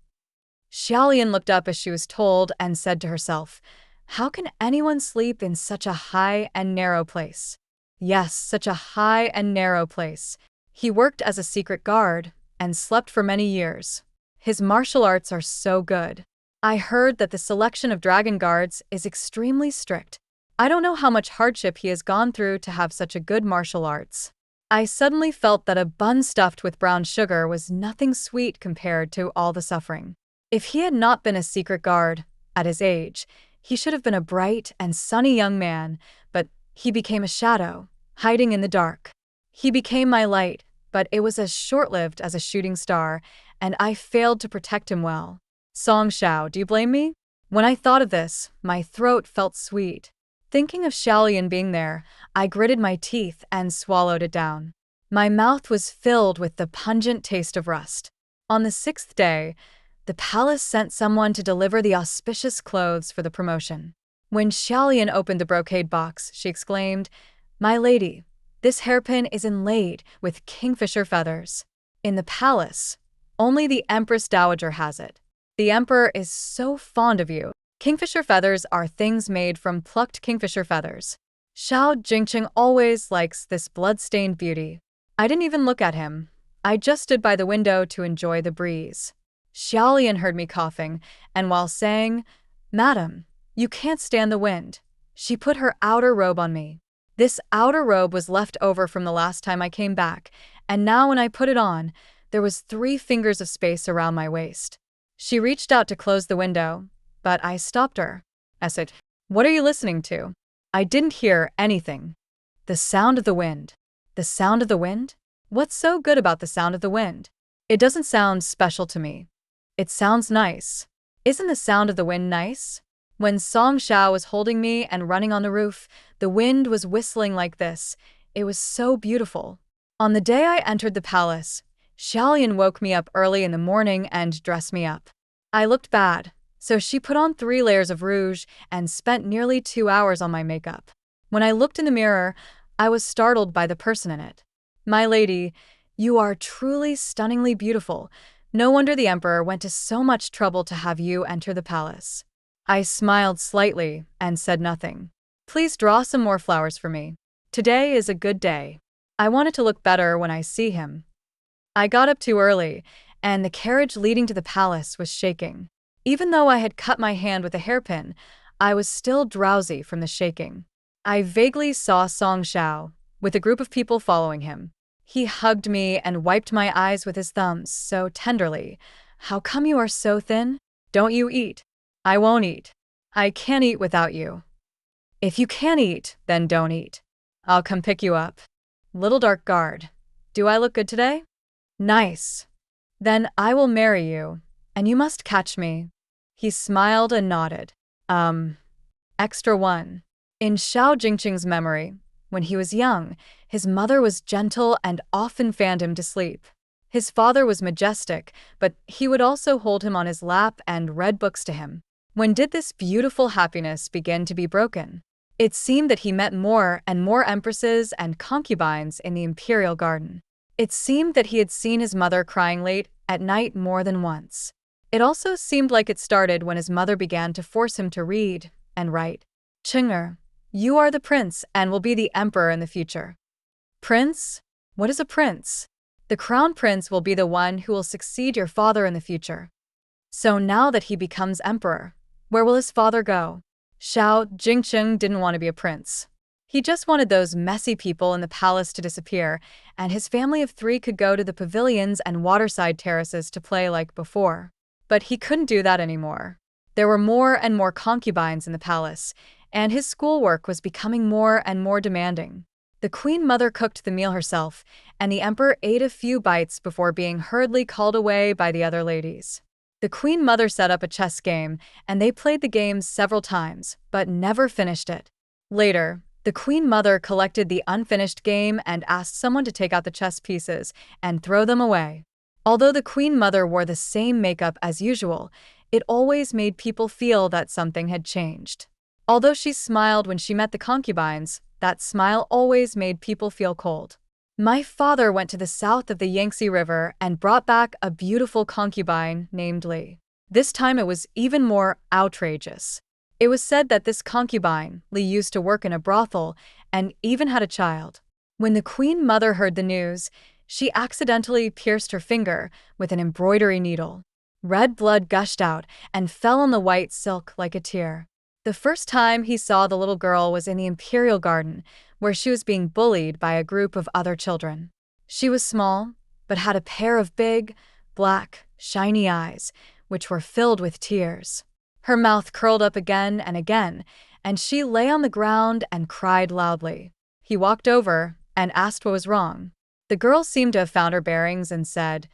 Xiaolian looked up as she was told and said to herself, how can anyone sleep in such a high and narrow place? Yes, such a high and narrow place. He worked as a secret guard and slept for many years. His martial arts are so good. I heard that the selection of dragon guards is extremely strict. I don't know how much hardship he has gone through to have such a good martial arts. I suddenly felt that a bun stuffed with brown sugar was nothing sweet compared to all the suffering. If he had not been a secret guard, at his age, he should have been a bright and sunny young man, but he became a shadow, hiding in the dark. He became my light, but it was as short-lived as a shooting star, and I failed to protect him well. Song Xiao, do you blame me? When I thought of this, my throat felt sweet. Thinking of Xiaolian being there, I gritted my teeth and swallowed it down. My mouth was filled with the pungent taste of rust. On the 6th day, the palace sent someone to deliver the auspicious clothes for the promotion. When Xiaolian opened the brocade box, she exclaimed, "My lady, this hairpin is inlaid with kingfisher feathers. In the palace, only the Empress Dowager has it. The emperor is so fond of you. Kingfisher feathers are things made from plucked kingfisher feathers. Xiao Jingcheng always likes this blood-stained beauty." I didn't even look at him. I just stood by the window to enjoy the breeze. Xiaolian heard me coughing, and while saying, "Madam, you can't stand the wind," she put her outer robe on me. This outer robe was left over from the last time I came back, and now when I put it on, there was 3 fingers of space around my waist. She reached out to close the window, but I stopped her. I said, "What are you listening to?" I didn't hear anything. The sound of the wind. The sound of the wind? What's so good about the sound of the wind? It doesn't sound special to me. It sounds nice. Isn't the sound of the wind nice? When Song Xiao was holding me and running on the roof, the wind was whistling like this. It was so beautiful. On the day I entered the palace, Xiaolian woke me up early in the morning and dressed me up. I looked bad, so she put on 3 layers of rouge and spent nearly 2 hours on my makeup. When I looked in the mirror, I was startled by the person in it. "My lady, you are truly stunningly beautiful. No wonder the emperor went to so much trouble to have you enter the palace." I smiled slightly and said nothing. "Please draw some more flowers for me. Today is a good day. I want it to look better when I see him." I got up too early, and the carriage leading to the palace was shaking. Even though I had cut my hand with a hairpin, I was still drowsy from the shaking. I vaguely saw Song Xiao, with a group of people following him. He hugged me and wiped my eyes with his thumbs so tenderly. "How come you are so thin? Don't you eat?" "I won't eat. I can't eat without you." "If you can't eat, then don't eat. I'll come pick you up." "Little dark guard, do I look good today?" "Nice. Then I will marry you, and you must catch me." He smiled and nodded. Extra 1. In Xiao Jingcheng's memory, when he was young, his mother was gentle and often fanned him to sleep. His father was majestic, but he would also hold him on his lap and read books to him. When did this beautiful happiness begin to be broken? It seemed that he met more and more empresses and concubines in the imperial garden. It seemed that he had seen his mother crying late at night more than once. It also seemed like it started when his mother began to force him to read and write. "Cheng'er, you are the prince and will be the emperor in the future." "Prince? What is a prince?" "The crown prince will be the one who will succeed your father in the future." So now that he becomes emperor, where will his father go? Xiao Jingcheng didn't want to be a prince. He just wanted those messy people in the palace to disappear, and his family of 3 could go to the pavilions and waterside terraces to play like before. But he couldn't do that anymore. There were more and more concubines in the palace, and his schoolwork was becoming more and more demanding. The queen mother cooked the meal herself, and the emperor ate a few bites before being hurriedly called away by the other ladies. The queen mother set up a chess game, and they played the game several times, but never finished it. Later, the queen mother collected the unfinished game and asked someone to take out the chess pieces and throw them away. Although the queen mother wore the same makeup as usual, it always made people feel that something had changed. Although she smiled when she met the concubines, that smile always made people feel cold. My father went to the south of the Yangtze River and brought back a beautiful concubine named Li. This time it was even more outrageous. It was said that this concubine, Li, used to work in a brothel and even had a child. When the queen mother heard the news, she accidentally pierced her finger with an embroidery needle. Red blood gushed out and fell on the white silk like a tear. The first time he saw the little girl was in the imperial garden, where she was being bullied by a group of other children. She was small, but had a pair of big, black, shiny eyes, which were filled with tears. Her mouth curled up again, and she lay on the ground and cried loudly. He walked over and asked what was wrong. The girl seemed to have found her bearings and said,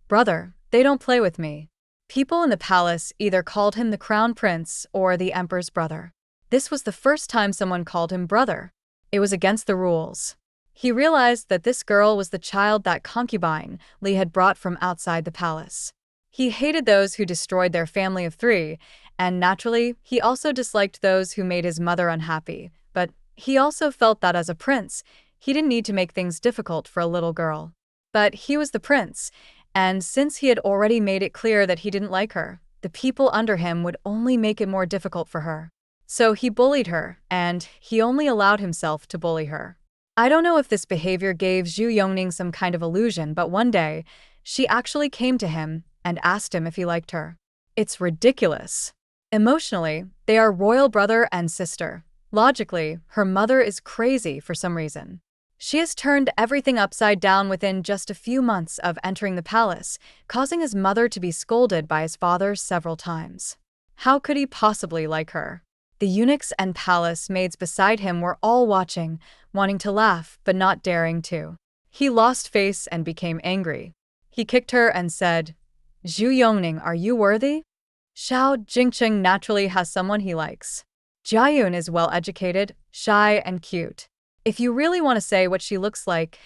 "Brother, they don't play with me." People in the palace either called him the crown prince or the emperor's brother. This was the first time someone called him brother. It was against the rules. He realized that this girl was the child that concubine Li had brought from outside the palace. He hated those who destroyed their family of 3, and naturally, he also disliked those who made his mother unhappy. But he also felt that as a prince, he didn't need to make things difficult for a little girl. But he was the prince, and since he had already made it clear that he didn't like her, the people under him would only make it more difficult for her. So he bullied her, and he only allowed himself to bully her. I don't know if this behavior gave Zhu Yongning some kind of illusion, but one day, she actually came to him and asked him if he liked her. It's ridiculous. Emotionally, they are royal brother and sister. Logically, her mother is crazy for some reason. She has turned everything upside down within just a few months of entering the palace, causing his mother to be scolded by his father several times. How could he possibly like her? The eunuchs and palace maids beside him were all watching, wanting to laugh but not daring to. He lost face and became angry. He kicked her and said, "Zhu Yongning, are you worthy?" Xiao Jingcheng naturally has someone he likes. Jiayun is well-educated, shy, and cute. If you really want to say what she looks like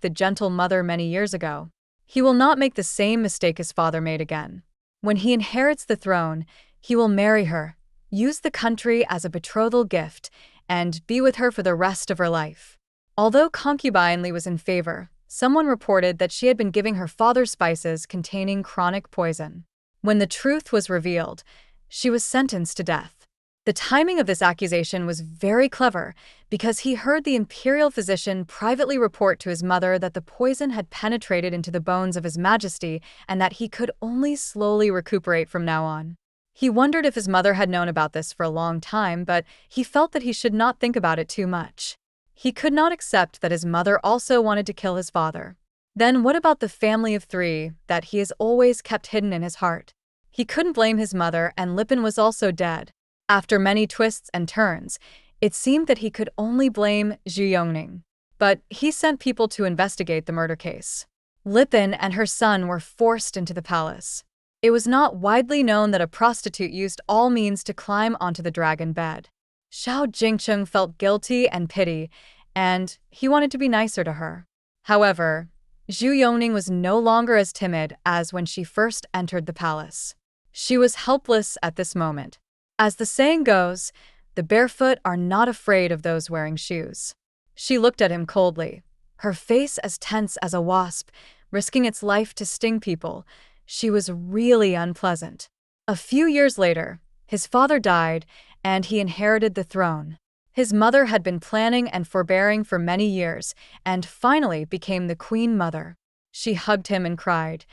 the gentle mother many years ago. He will not make the same mistake his father made again. When he inherits the throne, he will marry her, use the country as a betrothal gift, and be with her for the rest of her life. Although concubine Li was in favor, someone reported that she had been giving her father spices containing chronic poison. When the truth was revealed, she was sentenced to death. The timing of this accusation was very clever because he heard the imperial physician privately report to his mother that the poison had penetrated into the bones of His Majesty and that he could only slowly recuperate from now on. He wondered if his mother had known about this for a long time, but he felt that he should not think about it too much. He could not accept that his mother also wanted to kill his father. Then what about the family of three that he has always kept hidden in his heart? He couldn't blame his mother, and Lipin was also dead. After many twists and turns, it seemed that he could only blame Zhu Yongning. But he sent people to investigate the murder case. Lipin and her son were forced into the palace. It was not widely known that a prostitute used all means to climb onto the dragon bed. Xiao Jingcheng felt guilty and pity, and he wanted to be nicer to her. However, Zhu Yongning was no longer as timid as when she first entered the palace. She was helpless at this moment. As the saying goes, the barefoot are not afraid of those wearing shoes. She looked at him coldly, her face as tense as a wasp, risking its life to sting people. She was really unpleasant. A few years later, his father died, and he inherited the throne. His mother had been planning and forbearing for many years, and finally became the queen mother. She hugged him and cried,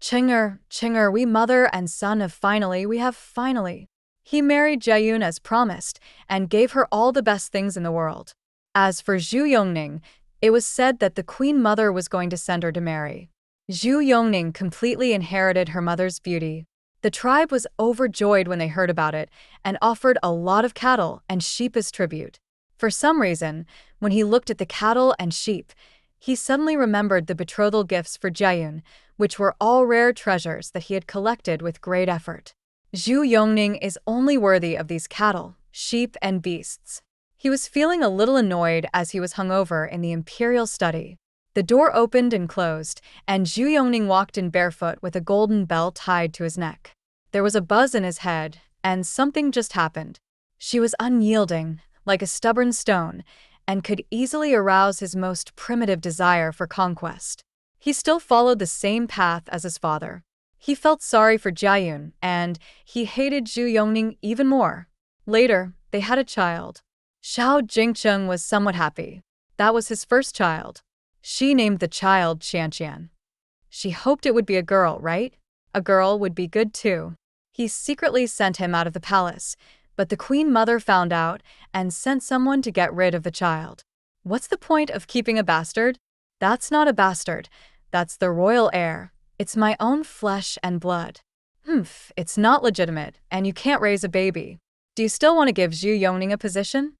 Chinger, we mother and son have finally. He married Jiayun as promised, and gave her all the best things in the world. As for Zhu Yongning, it was said that the queen mother was going to send her to marry. Zhu Yongning completely inherited her mother's beauty. The tribe was overjoyed when they heard about it, and offered a lot of cattle and sheep as tribute. For some reason, when he looked at the cattle and sheep, he suddenly remembered the betrothal gifts for Jiayun, which were all rare treasures that he had collected with great effort. Zhu Yongning is only worthy of these cattle, sheep, and beasts. He was feeling a little annoyed as he was hungover in the imperial study. The door opened and closed, and Zhu Yongning walked in barefoot with a golden bell tied to his neck. There was a buzz in his head, and something just happened. She was unyielding, like a stubborn stone, and could easily arouse his most primitive desire for conquest. He still followed the same path as his father. He felt sorry for Jiayun, and he hated Zhu Yongning even more. Later, they had a child. Xiao Jingcheng was somewhat happy. That was his first child. She named the child Qianqian. She hoped it would be a girl, right? A girl would be good too. He secretly sent him out of the palace, but the queen mother found out and sent someone to get rid of the child. What's the point of keeping a bastard? That's not a bastard. That's the royal heir. It's my own flesh and blood. It's not legitimate, and you can't raise a baby. Do you still want to give Zhu Yongning a position?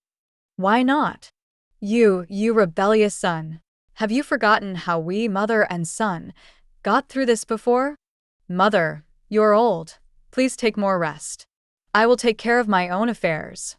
Why not? You rebellious son. Have you forgotten how we, mother and son, got through this before? Mother, you're old. Please take more rest. I will take care of my own affairs.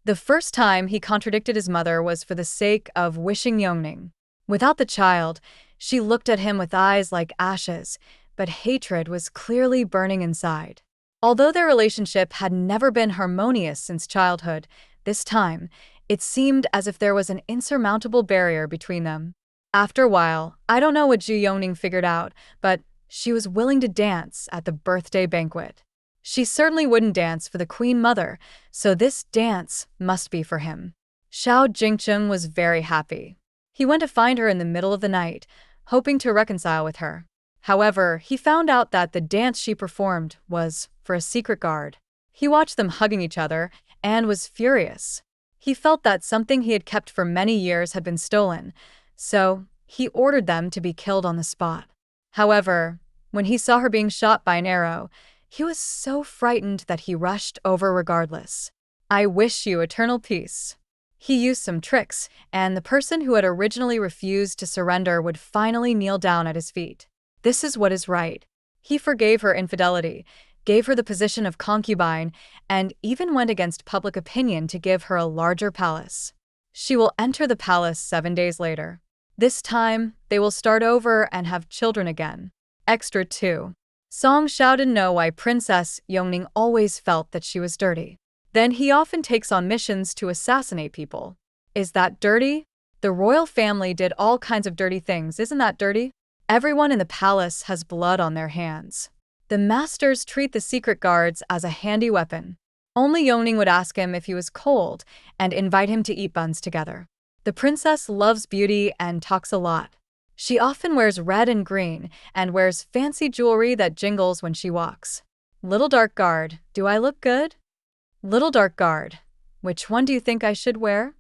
The first time he contradicted his mother was for the sake of wishing Yongning. Without the child, she looked at him with eyes like ashes, but hatred was clearly burning inside. Although their relationship had never been harmonious since childhood, this time, it seemed as if there was an insurmountable barrier between them. After a while, I don't know what Zhu Yongning figured out, but she was willing to dance at the birthday banquet. She certainly wouldn't dance for the Queen Mother, so this dance must be for him. Xiao Jingcheng was very happy. He went to find her in the middle of the night, hoping to reconcile with her. However, he found out that the dance she performed was for a secret guard. He watched them hugging each other and was furious. He felt that something he had kept for many years had been stolen, so he ordered them to be killed on the spot. However, when he saw her being shot by an arrow, he was so frightened that he rushed over regardless. I wish you eternal peace. He used some tricks, and the person who had originally refused to surrender would finally kneel down at his feet. This is what is right. He forgave her infidelity, gave her the position of concubine, and even went against public opinion to give her a larger palace. She will enter the palace 7 days later. This time, they will start over and have children again. Extra 2. Song Xiao didn't know why Princess Yongning always felt that she was dirty. Then he often takes on missions to assassinate people. Is that dirty? The royal family did all kinds of dirty things, isn't that dirty? Everyone in the palace has blood on their hands. The masters treat the secret guards as a handy weapon. Only Yongning would ask him if he was cold and invite him to eat buns together. The princess loves beauty and talks a lot. She often wears red and green and wears fancy jewelry that jingles when she walks. Little dark guard, do I look good? Little dark guard, which one do you think I should wear?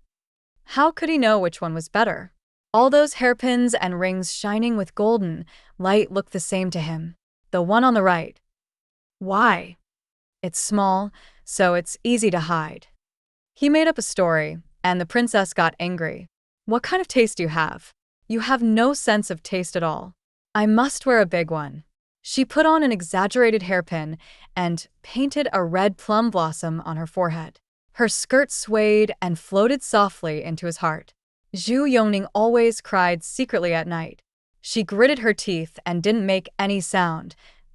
How could he know which one was better? All those hairpins and rings shining with golden light looked the same to him. The one on the right. Why? It's small, so it's easy to hide. He made up a story, and the princess got angry. What kind of taste do you have? You have no sense of taste at all. I must wear a big one. She put on an exaggerated hairpin and painted a red plum blossom on her forehead. Her skirt swayed and floated softly into his heart. Zhu Yongning always cried secretly at night. She gritted her teeth and didn't make any sound,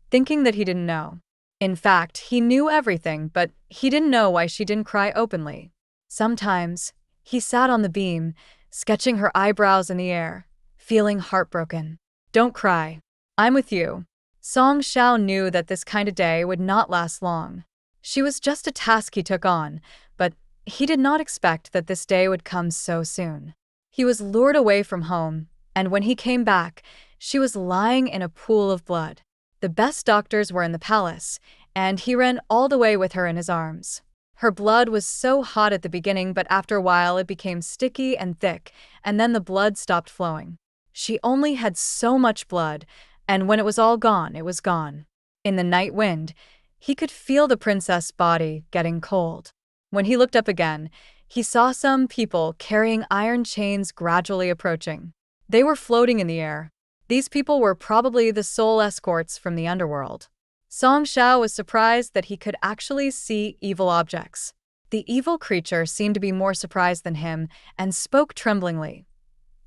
thinking that he didn't know. In fact, he knew everything, but he didn't know why she didn't cry openly. Sometimes, he sat on the beam, sketching her eyebrows in the air, feeling heartbroken. Don't cry. I'm with you. Song Xiao knew that this kind of day would not last long. She was just a task he took on, but he did not expect that this day would come so soon. He was lured away from home, and when he came back, she was lying in a pool of blood. The best doctors were in the palace, and he ran all the way with her in his arms. Her blood was so hot at the beginning, but after a while it became sticky and thick, and then the blood stopped flowing. She only had so much blood, and when it was all gone, it was gone. In the night wind, he could feel the princess' body getting cold. When he looked up again, he saw some people carrying iron chains gradually approaching. They were floating in the air. These people were probably the soul escorts from the underworld. Song Xiao was surprised that he could actually see evil objects. The evil creature seemed to be more surprised than him and spoke tremblingly.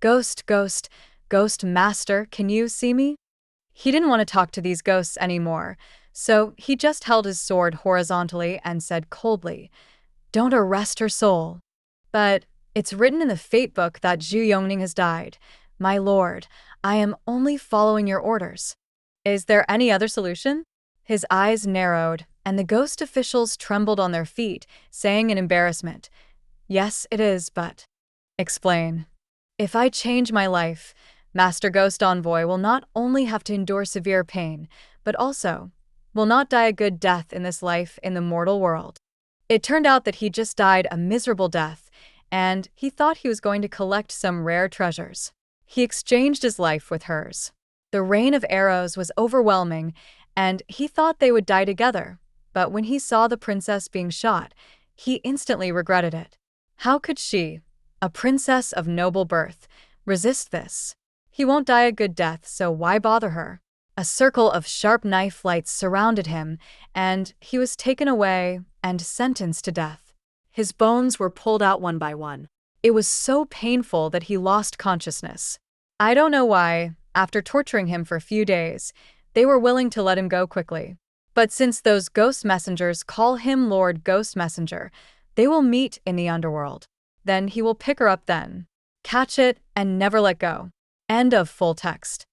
Ghost, ghost, ghost master, can you see me? He didn't want to talk to these ghosts anymore, so he just held his sword horizontally and said coldly, Don't arrest her soul. But it's written in the fate book that Zhu Yongning has died. My lord, I am only following your orders. Is there any other solution? His eyes narrowed, and the ghost officials trembled on their feet, saying in embarrassment, Yes, it is, but… Explain. If I change my life, Master Ghost Envoy will not only have to endure severe pain, but also will not die a good death in this life in the mortal world. It turned out that he just died a miserable death, and he thought he was going to collect some rare treasures. He exchanged his life with hers. The rain of arrows was overwhelming, and he thought they would die together, but when he saw the princess being shot, he instantly regretted it. How could she, a princess of noble birth, resist this? He won't die a good death, so why bother her? A circle of sharp knife lights surrounded him, and he was taken away and sentenced to death. His bones were pulled out one by one. It was so painful that he lost consciousness. I don't know why, after torturing him for a few days, they were willing to let him go quickly. But since those ghost messengers call him Lord Ghost Messenger, they will meet in the underworld. Then he will pick her up then, catch it, and never let go. End of full text.